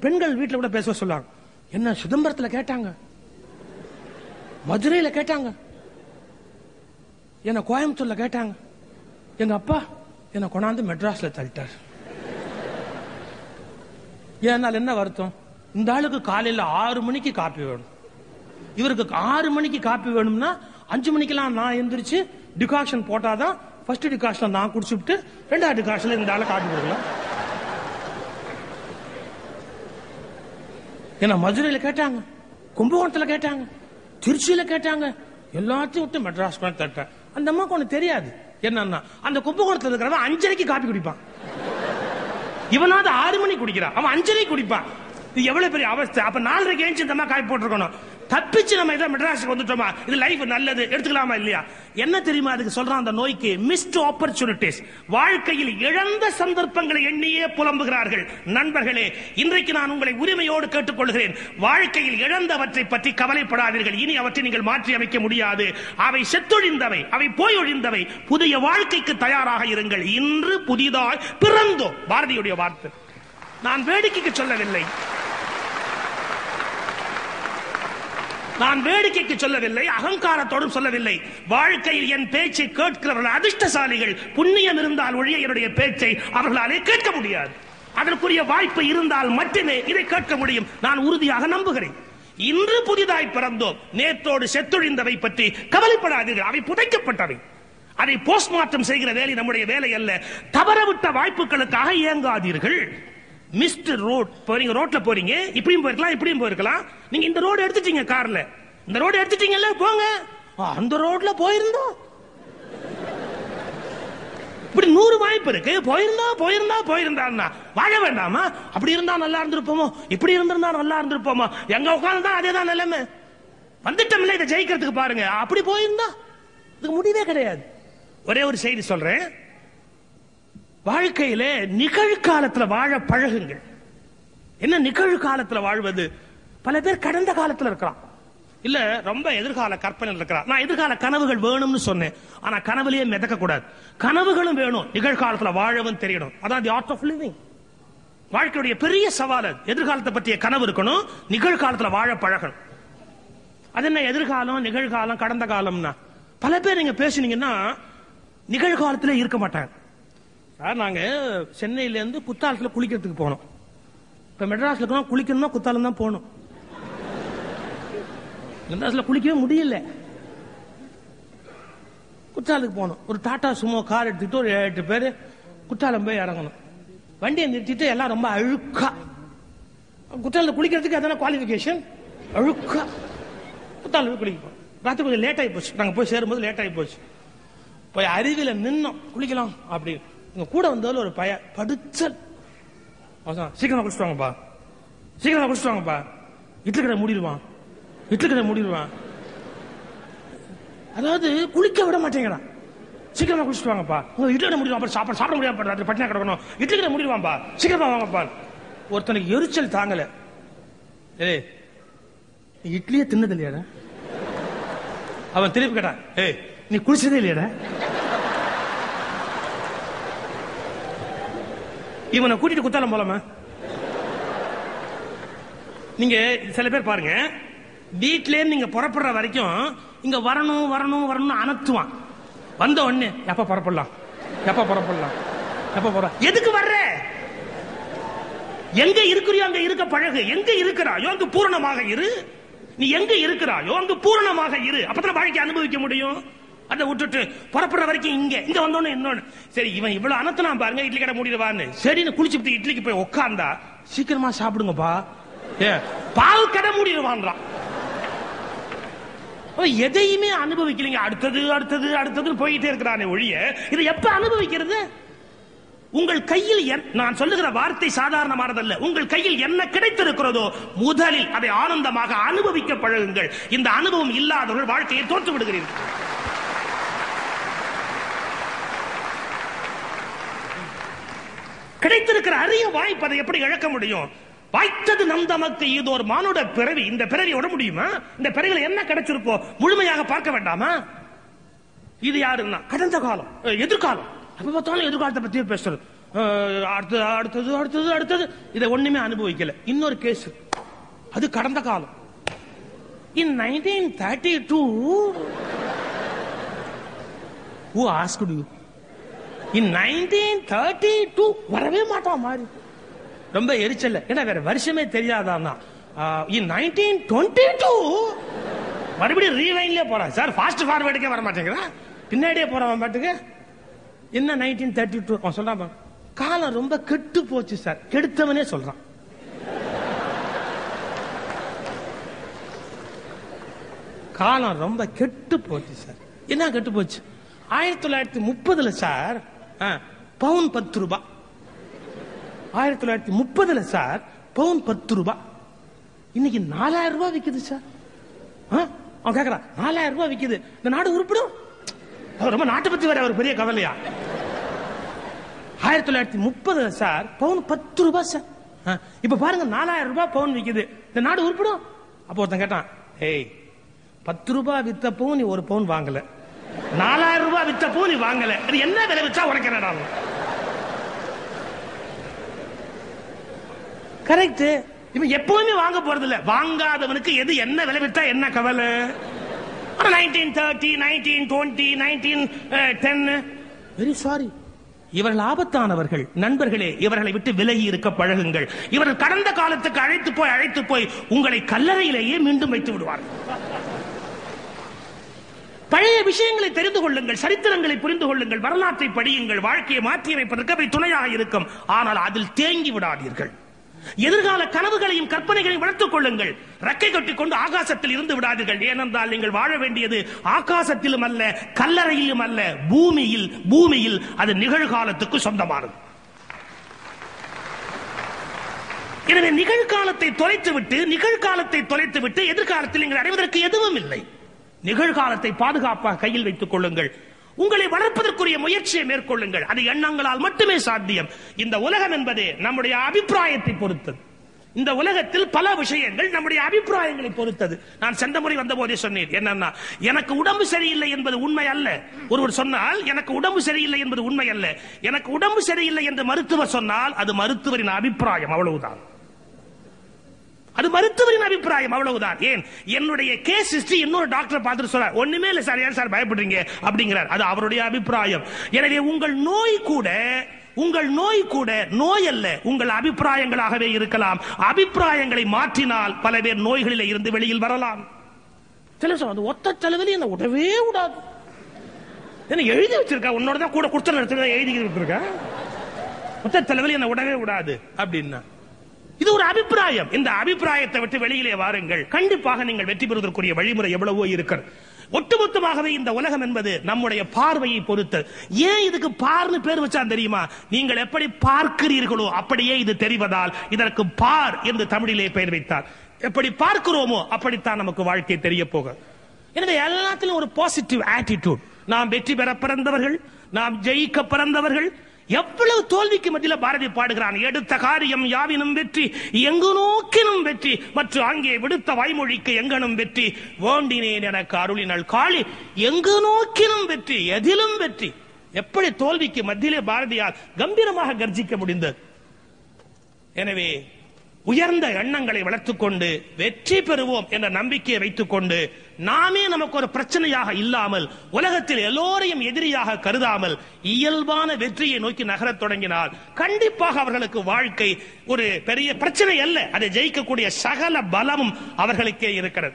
பெண்கள் வீட்டுல கூட பேச சொல்லுவாங்க. என்ன சிதம்பரத்துல கேட்டாங்க, மதுரையில கேட்டாங்க, என்ன கோயம்புத்தூர்ல கேட்டாங்க, எங்க அப்பா என்ன கொண்டாந்து மெட்ராஸ்ல தள்ளிட்டார். ஏனால் என்ன வருத்தம்? இந்த ஆளுக்கு காலையில 6 மணிக்கு காப்பி வேணும், இவருக்கு 6 மணிக்கு காப்பி வேணும்னா 5 மணிக்கெல்லாம் நான் எந்திரிச்சு டிகாக்ஷன் போட்டாதான் ஃபர்ஸ்ட் டிகாக்ஷன் நான் குடிச்சுட்டு 2வது டிகாக்ஷன்ல இந்த ஆளை காப்பி கொடுக்கலாம். ஏன்னா மதுரையில கேட்டாங்க, கும்பகோணத்துல கேட்டாங்க, திருச்சியில கேட்டாங்க, எல்லாத்தையும் விட்டு மெட்ராஸ் தட்ட. அந்த அம்மாக்கு ஒண்ணு தெரியாது. என்னன்னா, அந்த கும்பகோணத்துல இருக்கிறவன் 5:30க்கு காப்பி குடிப்பான், இவனாவது 6 மணிக்கு குடிக்கிறான், அவன் 5:30க்கு குடிப்பான். இது எவ்வளவு பெரிய அவஸ்தை. அப்ப 4:30க்கு ஏஞ்சி இந்த மாதிரி காப்பி போட்டிருக்கணும். தப்பிச்சு நம்ம இதை மெட்ராஸுக்கு வந்துட்டோமா? இது லைஃப் நல்லது எடுத்துக்கலாமா இல்லையா? என்ன தெரியுமா அதுக்கு சொல்றான் அந்த நோய்க்கு? Missed opportunities. வாழ்க்கையில் இழந்த சந்தர்ப்பங்களை எண்ணியே புலம்புகிறார்கள். நண்பர்களே, இன்றைக்கு நான் உங்களை உரிமையோடு கேட்டுக்கொள்கிறேன், வாழ்க்கையில் இழந்தவற்றை பற்றி கவலைப்படாதீர்கள். இனி அவற்றை நீங்கள் மாற்றி அமைக்க முடியாது. அவை செத்தொழிந்தவை, அவை போய் ஒழிந்தவை. புதிய வாழ்க்கைக்கு தயாராக இருங்கள். இன்று புதிதாய் பிறந்தோம். பாரதியுடைய வார்த்தை. நான் வேடிக்கைக்கு சொல்லவில்லை, நான் வேடிக்கைக்கு சொல்லவில்லை, அகங்காரத்தோடும் சொல்லவில்லை. வாழ்க்கையில் என் பேச்சை கேட்கிறவர்கள் அதிர்ஷ்டசாலிகள். புண்ணியம் இருந்தால் ஒழிய என்னுடைய பேச்சை அவர்களாலே கேட்க முடியாது. அதற்குரிய வாய்ப்பு இருந்தால் மட்டுமே இதை கேட்க முடியும். நான் உறுதியாக நம்புகிறேன். இன்று புதிதாய் பிறந்தோம். நேற்றோடு செத்தொழிந்தவை பற்றி கவலைப்படாதீர்கள். அவை புதைக்கப்பட்டவை. அதை போஸ்ட்மார்ட்டம் செய்கிற வேலை நம்முடைய வேலை அல்ல. தவறவிட்ட வாய்ப்புகளுக்காக இயங்காதீர்கள். மிஸ்டர் ரோட், நீங்க ரோட்ல போறீங்க, இப்படியும் போயிருக்கலாம், இப்படியும் போயிருக்கலாம். நீங்க இந்த ரோடு எடுத்துட்டீங்க, கார்ல இந்த ரோடு எடுத்துட்டீங்கல்ல, போங்க. அந்த ரோட்ல போயிருந்தோம், இப்படி 100 வாய்ப்பு இருக்கு. போயிருந்தா வாழ வேண்டாமா? அப்படி இருந்தா நல்லா இருந்திருப்போமோ, இப்படி இருந்திருந்தா நல்லா இருந்திருப்போமோ, எங்க உட்கார்ந்தா அதேதான் நிலைமை. வந்துட்டோம்ல, இதை ஜெயிக்கிறதுக்கு பாருங்க. அப்படி போயிருந்தா இதுக்கு முடிவே கிடையாது. ஒரே ஒரு செய்தி சொல்றேன். வாழ்க்கையிலே நிகழ்காலத்துல வாழ பழகுங்கள். என்ன நிகழ்காலத்துல வாழ்வது? பல பேர் கடந்த காலத்துல இருக்கிறான், இல்ல ரொம்ப எதிர்கால கற்பனை இருக்கிறான். நான் எதிர்கால கனவுகள் வேணும்னு சொன்னேன், ஆனா கனவுலயே மிதக்க கூடாது. கனவுகளும் வேணும், நிகழ்காலத்துல வாழவும் தெரியணும். அதான் தி ஆர்ட் ஆஃப் லிவிங். வாழ்க்கையுடைய பெரிய சவால். எதிர்காலத்தை பற்றிய கனவு இருக்கணும், நிகழ்காலத்துல வாழ பழகணும். அது என்ன எதிர்காலம், நிகழ்காலம், கடந்த காலம்னா? பல பேர் நீங்க பேசுனீங்கன்னா நிகழ்காலத்துல இருக்க மாட்டாங்க. நாங்க சென்னையில இருந்து குத்தாலத்துல குளிக்கிறதுக்கு போனோம். இப்ப மெட்ராஸ்ல இருக்கோம், குளிக்கணும்னா குத்தாலம் தான் போகணும். மெட்ராஸ்ல குளிக்கவே முடியல, குற்றாலத்துக்கு போனோம். ஒரு டாடா சுமோ கார் எடுத்துக்கிட்டு ஒரு 7-8 பேர் குற்றாலம் போய் இறங்கணும். வண்டியை நிறுத்திட்டு எல்லாம் ரொம்ப அழுக்கா. குற்றாலத்தில் குளிக்கிறதுக்கு எதனா குவாலிஃபிகேஷன்? அழுக்கா. குற்றாலம் போய் குளிக்க போனோம். ராத்திரி கொஞ்சம் லேட் ஆகி போச்சு, நாங்கள் போய் சேரும்போது லேட் ஆகி போச்சு. போய் அருவியில நின்னோம், குளிக்கலாம் அப்படி. இங்க கூட வந்ததில் ஒரு பையன் படுச்சல், சீக்கிரம் குளிச்சுட்டு வாங்கப்பா. சீக்கிரமா குடிச்சிட்டு வாங்கப்பா, இட்லி கடை மூடிடுவான், இட்லி கடை மூடிடுவான். அதாவது குளிக்க விட மாட்டேங்கிறான். சீக்கிரமா குடிச்சிட்டு வாங்கப்பா, இட்லி கடை முடிவான், சாப்பிட முடியாம பட்டினா கிடக்கணும், இட்லி கடை முடிவான்பா, சீக்கிரமா வாங்கப்பா. ஒருத்தனுக்கு எரிச்சல் தாங்கல. ஏய் இட்லியே தின்னது இல்லையாடா? அவன் திருப்பி கேட்டான், ஏய் நீ குளிச்சதே இல்லையாடா? இவனை கூட்டிட்டு குத்தாலம் போலாமா? நீங்க சில பேர் பாருங்க, வீட்ல நீங்க புறப்படுற வரைக்கும் இங்க வரணும் வரணும் வரணும் அனத்துவான். வந்த உடனே எப்ப புறப்படலாம், எப்ப புறப்படலாம், எப்ப போற, எதுக்கு வர்ற? எங்க இருக்கிறியோ அங்க இருக்க பழகு. எங்க இருக்கிறாயோ அங்க பூரணமாக இரு. நீ எங்க இருக்கிறாயோ அங்க பூரணமாக இரு. அப்பதான் வாழ்க்கை அனுபவிக்க முடியும். அதை விட்டுட்டு புறப்படுற வரைக்கும் இங்க வந்தோன்னு இன்னொன்னு. சரி இவன் இவ்வளவு அனத்தலாம் பாருங்க, இட்லி கடை மூடிடுவான்னு. சரின்னு குளிச்சுட்டு இட்லிக்கு போய் உட்கார்ந்தா, சீக்கிரமா சாப்பிடுங்கப்பா, பால் கடை மூடிடுவான்றான். எதையுமே அனுபவிக்கலீங்க. அடுத்தது அடுத்தது அடுத்தது போயிட்டே இருக்கிறானே ஒழிய இதை எப்ப அனுபவிக்கிறது? உங்கள் கையில் நான் சொல்லுகிற வார்த்தை சாதாரணமானதல்ல. உங்கள் கையில் என்ன கிடைத்திருக்கிறதோ முதலில் அதை ஆனந்தமாக அனுபவிக்க பழகுங்கள். இந்த அனுபவம் இல்லாதவர்கள் வாழ்க்கையை தோற்று விடுகிறீர்கள். கிடைத்திருக்கிற அரிய வாய்ப்பு அதை எப்படி இழக்க முடியும்? வாய்த்தது நம் தமக்கு இது ஒரு மானுட பிறவி. இந்த பிறவி விட முடியுமா? இந்த பிறவில என்ன கிடைச்சிருப்போ முழுமையாக பார்க்க வேண்டாமா? இது யாருன்னா கடந்த காலம், எதிர்காலம். அப்ப பார்த்தாலும் எதிர்காலத்தை பத்தி பேசுறது. அடுத்தது அடுத்தது அடுத்தது அடுத்தது இதை ஒண்ணுமே அனுபவிக்கல. இன்னொரு கேஸ், அது கடந்த காலம். In 1932 who asked you? In 1932 வரவே மாட்டான் மாதிரி ரொம்ப எரிச்சல்ல. ஏன்னா வேற வருஷமே தெரியாதான்னா. In 1922 மறுபடியும் ரீவைன்லயே போறான் சார். ஃபாஸ்ட் ஃபார்வர்டுக்கே வர மாட்டேங்கிறான், பின்னாடியே போறான் பாட்டுக்கு. என்ன 1932 அவன் சொல்றான், காலம் ரொம்ப கெட்டு போச்சு சார். கெடுத்தவனே சொல்றான். காலம் ரொம்ப கெட்டு போச்சு சார். என்ன கெட்டு போச்சு? 1930 சார் பவுன் 10 ரூபாய். 1930 சார் பவுன் 10 ரூபாய். இன்னைக்கு 4000 ரூபாய் விக்குது சார். அவன் கேக்குறான், 4000 ரூபாய் விக்குது, இந்த நாடு உருப்பிடும்? ரொம்ப நாட்டை பத்தி வர ஒரு பெரிய கவலையா? 1930 சார் பவுன் 10 ரூபாய் சார். இப்ப பாருங்க 4000 ரூபாய் பவுன் விக்குது, இந்த நாடு உருப்பிடும்? அப்போ ஒருத்தன் கேட்டான், ஏய் 10 ரூபாய் வித்த பவுன் நீ ஒரு பவுன் வாங்கல, 4000 ரூபாய் வித்த பவுன் நீ வாங்கல, அது என்ன விலை வச்சா உனக்கு என்னடா? கரெக்ட். இவன் எப்பவுமே வாங்க போறது இல்ல. வாங்காதவனுக்கு எது என்ன விலை வித்தா என்ன கவலை? 1930, 1920, 1910 வெரி சாரி. இவர்கள் ஆபத்தானவர்கள். நண்பர்களே, இவர்களை விட்டு விலகி இருக்க பழகுங்கள். இவர்கள் கடந்த காலத்துக்கு அழைத்து போய் உங்களை கல்லறையிலேயே மீண்டும் வைத்து விடுவார்கள். பழைய விஷயங்களை தெரிந்து கொள்ளுங்கள், சரித்திரங்களை புரிந்து கொள்ளுங்கள், வரலாற்றை படியுங்கள். வாழ்க்கையை மாற்றி அமைப்பதற்கு அவை துணையாக இருக்கும். ஆனால் அதில் தேங்கி விடாதீர்கள். எதிர்கால கனவுகளையும் கற்பனைகளையும் வளர்த்துக் கொள்ளுங்கள். ரெக்கை கட்டிக் கொண்டு ஆகாசத்தில் இருந்து விடாதீர்கள். ஏனென்றால் நீங்கள் வாழ வேண்டியது ஆகாசத்திலும் அல்ல, கல்லறையிலும் அல்ல, பூமியில். அது நிகழ்காலத்துக்கு சொந்தமானது. எனவே நிகழ்காலத்தை தொலைத்துவிட்டு எதிர்காலத்தில் நீங்கள் அடைவதற்கு எதுவும் இல்லை. நிகழ்காலத்தை பாதுகாப்பாக கையில் வைத்துக் கொள்ளுங்கள். உங்களை வளர்ப்பதற்குரிய முயற்சியை மேற்கொள்ளுங்கள். அது எண்ணங்களால் மட்டுமே சாத்தியம். இந்த உலகம் என்பது நம்முடைய அபிப்பிராயத்தை பொறுத்தது. இந்த உலகத்தில் பல விஷயங்கள் நம்முடைய அபிப்பிராயங்களை பொறுத்தது. நான் சென்ற முறை வந்த போதே சொன்னேன், என்னன்னா எனக்கு உடம்பு சரியில்லை என்பது உண்மை அல்ல. ஒருவர் சொன்னால் எனக்கு உடம்பு சரியில்லை என்பது உண்மை அல்ல. எனக்கு உடம்பு சரியில்லை என்று மருத்துவர் சொன்னால் அது மருத்துவரின் அபிப்பிராயம், அவ்வளவுதான். அது மருத்துவரின் அபிப்பிராயம், அவ்வளவுதான். ஏன் என்னுடைய கேஸ் ஹிஸ்டரி இன்னொரு டாக்டர் பார்த்துட்டு சொல்றார், ஒண்ணுமே இல்ல சார், ஏன் சார் பயப்படுறீங்க அப்படிங்கிறார். அது அவருடைய அபிப்பிராயம். எனவே உங்கள் நோய் கூட நோய் அல்ல, உங்கள் அபிப்பிராயங்களாகவே இருக்கலாம். அபிப்பிராயங்களை மாற்றினால் பல பேர் நோய்களில் இருந்து வெளியில் வரலாம். ஒத்த தலைவலி என்ன உடவே விடாது. என்ன எழுதி வச்சிருக்கா, உன்னோட தான் கூட கொடுத்த எழுதி வச்சிருக்க, ஒத்த தலைவலி என்ன உடவே விடாது அப்படின்னா இது ஒரு அபிப்பிராயம். இந்த அபிப்பிராயத்தை விட்டு வெளியிலே வாருங்கள். கண்டிப்பாக நீங்கள் வெற்றி பெறுவதற்குரிய வழிமுறை எவ்வளவோ இருக்கிறது. ஒட்டுமொத்தமாகவே இந்த உலகம் என்பது நம்முடைய பார்வையை பொறுத்து. ஏன் இதுக்கு பார்னு பேர் வச்சா தெரியுமா? நீங்கள் எப்படி பார்க்கிறீர்களோ அப்படியே இது தெரிவதால் இதற்கு பார் என்று தமிழிலே பெயர் வைத்தார். எப்படி பார்க்கிறோமோ அப்படித்தான் நமக்கு வாழ்க்கை தெரிய போக. எனவே எல்லாத்திலும் ஒரு பாசிட்டிவ் ஆட்டிடியூட். நாம் வெற்றி பெற பிறந்தவர்கள், நாம் ஜெயிக்க பிறந்தவர்கள். எவ்வளவு தோல்விக்கு மத்தியில் பாரதி பாடுகிறான், எடுத்த காரியம் யாவினும் வெற்றி, எங்கு நோக்கினும் வெற்றி, மற்றும் அங்கே விடுத்த வாய்மொழிக்கு எங்கனும் வெற்றி, வேண்டினேன் எனக்கு அருளினள் காளி, எங்கு நோக்கினும் வெற்றி, எதிலும் வெற்றி. எப்படி தோல்விக்கு மத்தியிலே பாரதியால் கம்பீரமாக கர்ஜிக்க முடிந்தது. எனவே உயர்ந்த எண்ணங்களை வளர்த்துக் கொண்டு வெற்றி பெறுவோம் என்ற நம்பிக்கையை வைத்துக் கொண்டு நாமே நமக்கு ஒரு பிரச்சனையாக இல்லாமல், உலகத்தில் எல்லோரையும் எதிரியாக கருதாமல் இயல்பான வெற்றியை நோக்கி நகரத் தொடங்கினால் கண்டிப்பாக அவர்களுக்கு வாழ்க்கை ஒரு பெரிய பிரச்சனை அல்ல. அதை ஜெயிக்கக்கூடிய சகல பலமும் அவர்களுக்கே இருக்கிறது.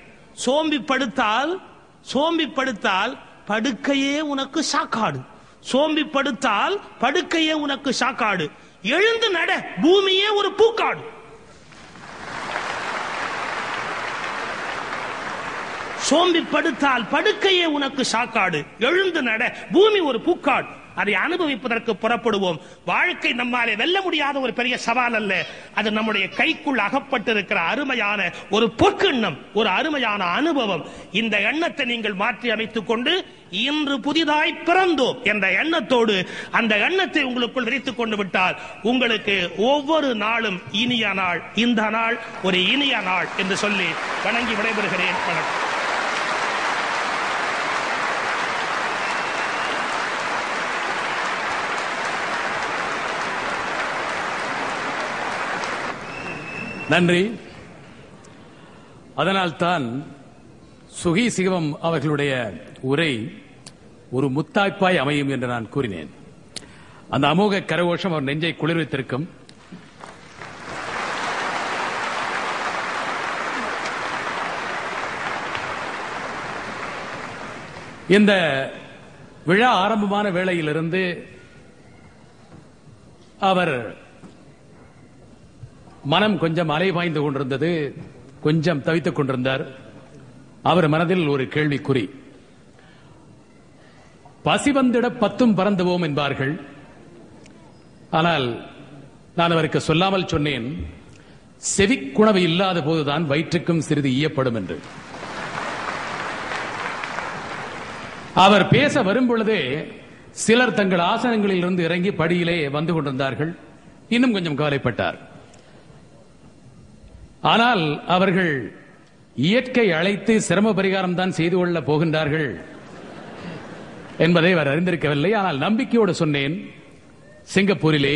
சோம்பிப்படுத்தால் படுக்கையே உனக்கு சாக்காடு. சோம்பிப்படுத்தால் படுக்கையே உனக்கு சாக்காடு. எழுந்து நட, பூமியே ஒரு பூக்காடு. சோம்பிப்படுத்தால் படுக்கையே உனக்கு சாக்காடு, எழுந்து நட, பூமி ஒரு பூக்காடு. அதை அனுபவிப்பதற்கு புறப்படுவோம். வாழ்க்கை நம்மாலே வெல்ல முடியாத ஒரு பெரிய சவால் அல்ல. அது நம்முடைய கைக்குள் அகப்பட்டிருக்கிற அருமையான ஒரு பொற்கிண்ணம், ஒரு அருமையான அனுபவம். இந்த எண்ணத்தை நீங்கள் மாற்றி அமைத்துக் கொண்டு இன்று புதிதாய் பிறந்தோம் என்ற எண்ணத்தோடு அந்த எண்ணத்தை உங்களுக்குள் விரித்துக் கொண்டு விட்டால் உங்களுக்கு ஒவ்வொரு நாளும் இனிய நாள், இந்த நாள் ஒரு இனிய நாள் என்று சொல்லி வணங்கி விடைபெறுகிறேன். வணக்கம். நன்றி. அதனால்தான் சுகி சிவம் அவர்களுடைய உரை ஒரு முத்தாய்ப்பாய் அமையும் என்று நான் கூறினேன். அந்த அமோக கரகோஷம் அவர் நெஞ்சை குளிர்வித்திருக்கும். இந்த விழா ஆரம்பமான வேளையிலிருந்து அவர் மனம் கொஞ்சம் அலைபாய்ந்து கொண்டிருந்தது, கொஞ்சம் தவித்துக் கொண்டிருந்தார். அவர் மனதில் ஒரு கேள்விக்குறி. பசி வந்திட பத்தும் பறந்துவோம் என்பார்கள். ஆனால் நான் அவருக்கு சொல்லாமல் சொன்னேன், செவிக்குணவு இல்லாத போதுதான் வயிற்றுக்கும் சிறிது ஈயப்படும் என்று. அவர் பேச வரும் பொழுதே சிலர் தங்கள் ஆசனங்களில் இருந்து இறங்கி படியிலே வந்து கொண்டிருந்தார்கள். இன்னும் கொஞ்சம் கவலைப்பட்டார். ஆனால் அவர்கள் இயற்கை அழைத்து சிரம பரிகாரம் தான் செய்து கொள்ள போகின்றார்கள் என்பதை அவர் அறிந்திருக்கவில்லை. ஆனால் நம்பிக்கையோடு சொன்னேன், சிங்கப்பூரிலே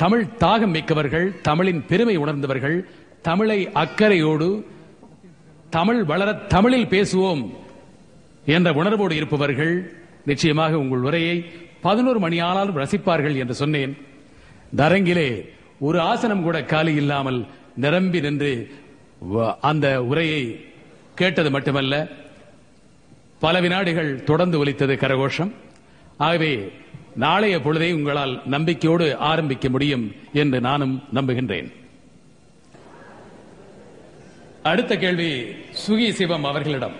தமிழ் தாகம் மிக்கவர்கள், தமிழின் பெருமை உணர்ந்தவர்கள், தமிழை அக்கறையோடு தமிழ் வளர தமிழில் பேசுவோம் என்ற உணர்வோடு இருப்பவர்கள் நிச்சயமாக உங்கள் உரையை 11 மணி ஆனாலும் ரசிப்பார்கள் என்று சொன்னேன். தரங்கிலே ஒரு ஆசனம் கூட காலி இல்லாமல் நிரம்பி நின்று அந்த உரையை கேட்டது மட்டுமல்ல, பல வினாடிகள் தொடர்ந்து ஒலித்தது கரகோஷம். ஆகவே நாளைய பொழுதை உங்களால் நம்பிக்கையோடு ஆரம்பிக்க முடியும் என்று நானும் நம்புகின்றேன். அடுத்த கேள்வி சுகி சிவம் அவர்களிடம்.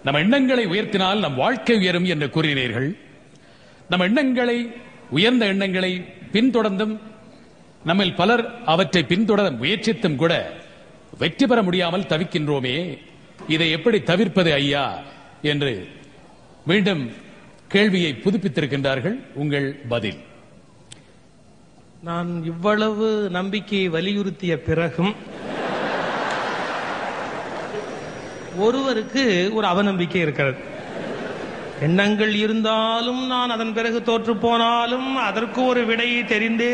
நம் எண்ணங்களை உயர்த்தினால் நம் வாழ்க்கை உயரும் என்று கூறினீர்கள். நம் எண்ணங்களை, உயர்ந்த எண்ணங்களை பின்தொடர்ந்தும் நம்மில் பலர் அவற்றை பின்தொடர முயற்சித்தும் கூட வெற்றி பெற முடியாமல் தவிக்கின்றோமே, இதை எப்படி தவிர்ப்பது ஐயா என்று மீண்டும் கேள்வியை புதுப்பித்திருக்கின்றார்கள். உங்கள் பதில்? நான் இவ்வளவு நம்பிக்கையை வலியுறுத்திய பிறகும் ஒருவருக்கு ஒரு அவநம்பிக்கை இருக்கிறது. எண்ணங்கள் இருந்தாலும் நான் அதன் பிறகு தோற்று போனாலும் அதற்கு ஒரு விடையை தெரிந்தே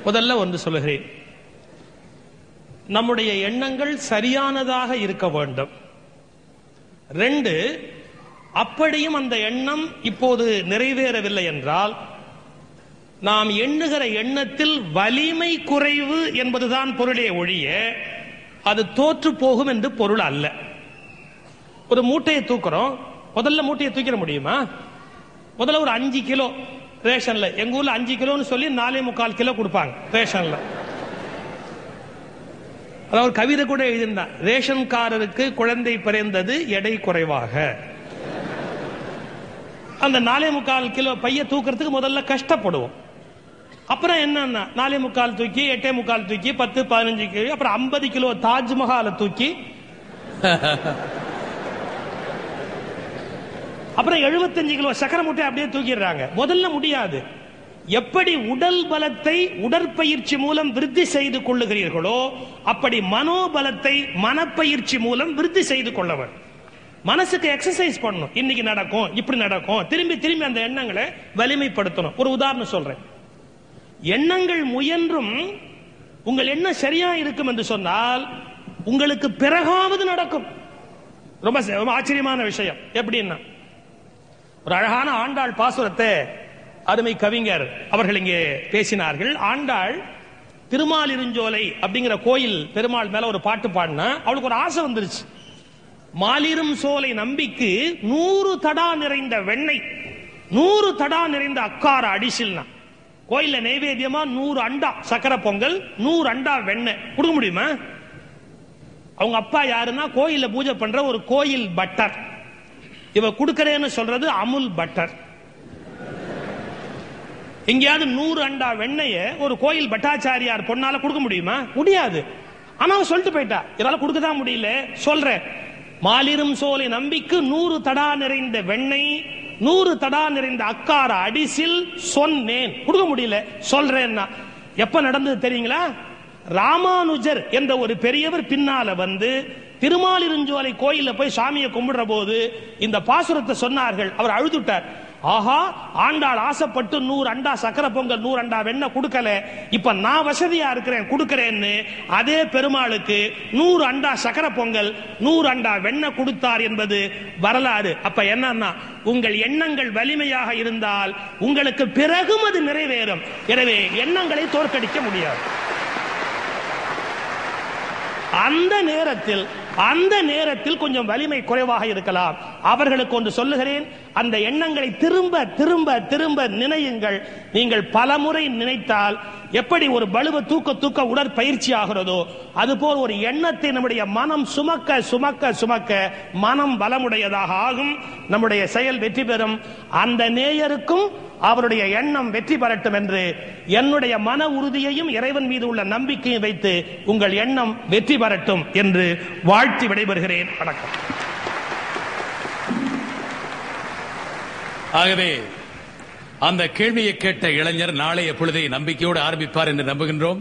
முதல்ல ஒன்று சொல்லுகிறேன். நம்முடைய எண்ணங்கள் சரியானதாக இருக்க வேண்டும். 2, அப்படியும் அந்த எண்ணம் இப்போது நிறைவேறவில்லை என்றால் நாம் எண்ணுகிற எண்ணத்தில் வலிமை குறைவு என்பதுதான் பொருளே ஒழிய அது தோற்று போகும் என்று பொருள் அல்ல. ஒரு மூட்டையை தூக்குறோம், முதல்ல மூட்டையை தூக்கிட முடியுமா? முதல்ல ஒரு 5 கிலோ ரேஷன்ல, எங்க ஊர்ல 5 கிலோன்னு சொல்லி 4.25 கிலோ கொடுப்பாங்க ரேஷன்ல. அதாவது கவிதை கூட எழுதினார், ரேஷன்காரருக்கு குழந்தை பிறந்தது எடை குறைவாக. அந்த 4.25 கிலோ பைய தூக்குறதுக்கு முதல்ல கஷ்டப்படுவோம். அப்புறம் என்னன்னா 4.25 தூக்கி 8.25 தூக்கி 10, 15 கிலோ, அப்புறம் 50 கிலோ தாஜ்மஹாலை தூக்கி, அப்புறம் 75 கிலோ சக்கரை மூட்டை அப்படியே தூக்கிடுறாங்க. முதல்ல முடியாது. எப்படி உடல் பலத்தை உடற்பயிற்சி மூலம் விருத்தி செய்து கொள்ளுகிறீர்களோ அப்படி மனோபலத்தை மனப்பயிற்சி மூலம் விருத்தி செய்து கொள்ளவர். மனசுக்கு எக்ஸசைஸ் பண்ணணும். இன்னைக்கு நடக்கும், இப்படி நடக்கும், திரும்பி திரும்பி அந்த எண்ணங்களை வலிமைப்படுத்தணும். ஒரு உதாரணம் சொல்றேன். எண்ணங்கள் முயன்றும் உங்கள் எண்ணம் சரியா இருக்கும் என்று சொன்னால் உங்களுக்கு பிறகாவது நடக்கும். ரொம்ப ஆச்சரியமான விஷயம். எப்படின்னா, ஒரு அழகான ஆண்டாள் பாசுரத்தை அருமை கவிஞர் அவர்கள் இங்கே பேசினார்கள். ஆண்டாள் திருமாலிருஞ்சோலை அப்படிங்கிற கோயில் பெருமாள் மேல ஒரு பாட்டு பாடினா அவளுக்கு ஒரு ஆசை வந்துருச்சு. மாலிரும் சோலை நம்பிக்கு 100 தடா நிறைந்த வெண்ணெய், 100 தடா நிறைந்த அக்கார அடிசில்னா, கோயில்ல நைவேத்தியமா 100 அண்டா சக்கரை பொங்கல், 100 அண்டா வெண்ணெய் கொடுக்க முடியுமா? அவங்க அப்பா யாருன்னா கோயில்ல பூஜை பண்ற ஒரு கோயில் பட்டர். இவ கொடுக்கறேன்னு சொல்றது அமுல் பட்டர். எங்கேயாவது 100 அண்டா வெண்ணைய ஒரு கோயில் பட்டாச்சாரியார் பொண்ணால கொடுக்க முடியுமா? முடியாது. ஆனா சொல்லிட்டு போயிட்டா, இதனால கொடுக்கதான் முடியல. சொல்றேன், மாலிரும் சோலை நம்பிக்கு 100 தடா நிறைந்த வெண்ணெய், 100 தடா நிறைந்த அக்கார அடிசில் சொன்னேன். கொடுக்க முடியல, சொல்றேன்னா. எப்ப நடந்தது தெரியுங்களா? ராமானுஜர் என்ற ஒரு பெரியவர் பின்னால வந்து திருமாலிருஞ்சோலை கோயில்ல போய் சாமியை கும்பிடுற போது இந்த பாசுரத்தை சொன்னார்கள். அவர் அழுதுட்டார். ஆஹா, ஆண்டாள் ஆசைப்பட்டு 100 அண்டா சக்கரை பொங்கல் 100 அண்டா வெண்ணெய் கொடுக்கல, இப்ப நான் வசதியா இருக்கிறேன் கொடுக்கிறேன்னு அதே பெருமாளுக்கு 100 அண்டா சக்கரை பொங்கல் 100 அண்டா வெண்ணெய் கொடுத்தார் என்பது வரலாறு. அப்ப என்னன்னா, உங்கள் எண்ணங்கள் வலிமையாக இருந்தால் உங்களுக்கு பிறகும் அது நிறைவேறும். எனவே எண்ணங்களை தோற்கடிக்க முடியாது. அந்த நேரத்தில் கொஞ்சம் வலிமை குறைவாக இருக்கலாம். அவர்களுக்கு ஒன்று சொல்லுகிறேன், அந்த எண்ணங்களை திரும்ப திரும்ப திரும்ப நினையுங்கள். நீங்கள் பலமுறை நினைத்தால் எப்படி ஒரு பளுவை தூக்க உடற்பயிற்சி ஆகிறதோ அதுபோல் ஒரு எண்ணத்தை நம்முடைய மனம் சுமக்க சுமக்க சுமக்க மனம் பலமுடையதாக ஆகும். நம்முடைய செயல் வெற்றி பெறும். அந்த நேயருக்கும் அவருடைய எண்ணம் வெற்றி பெறட்டும் என்று என்னுடைய மன உறுதியையும் இறைவன் மீது உள்ள நம்பிக்கையை வைத்து உங்கள் எண்ணம் வெற்றி பெறட்டும் என்று வாழ்த்தி விடைபெறுகிறேன். வணக்கம். ஆகவே அந்த கேள்வியை கேட்ட இளைஞர் நாளைய பொழுதை நம்பிக்கையோடு ஆரம்பிப்பார் என்று நம்புகின்றோம்.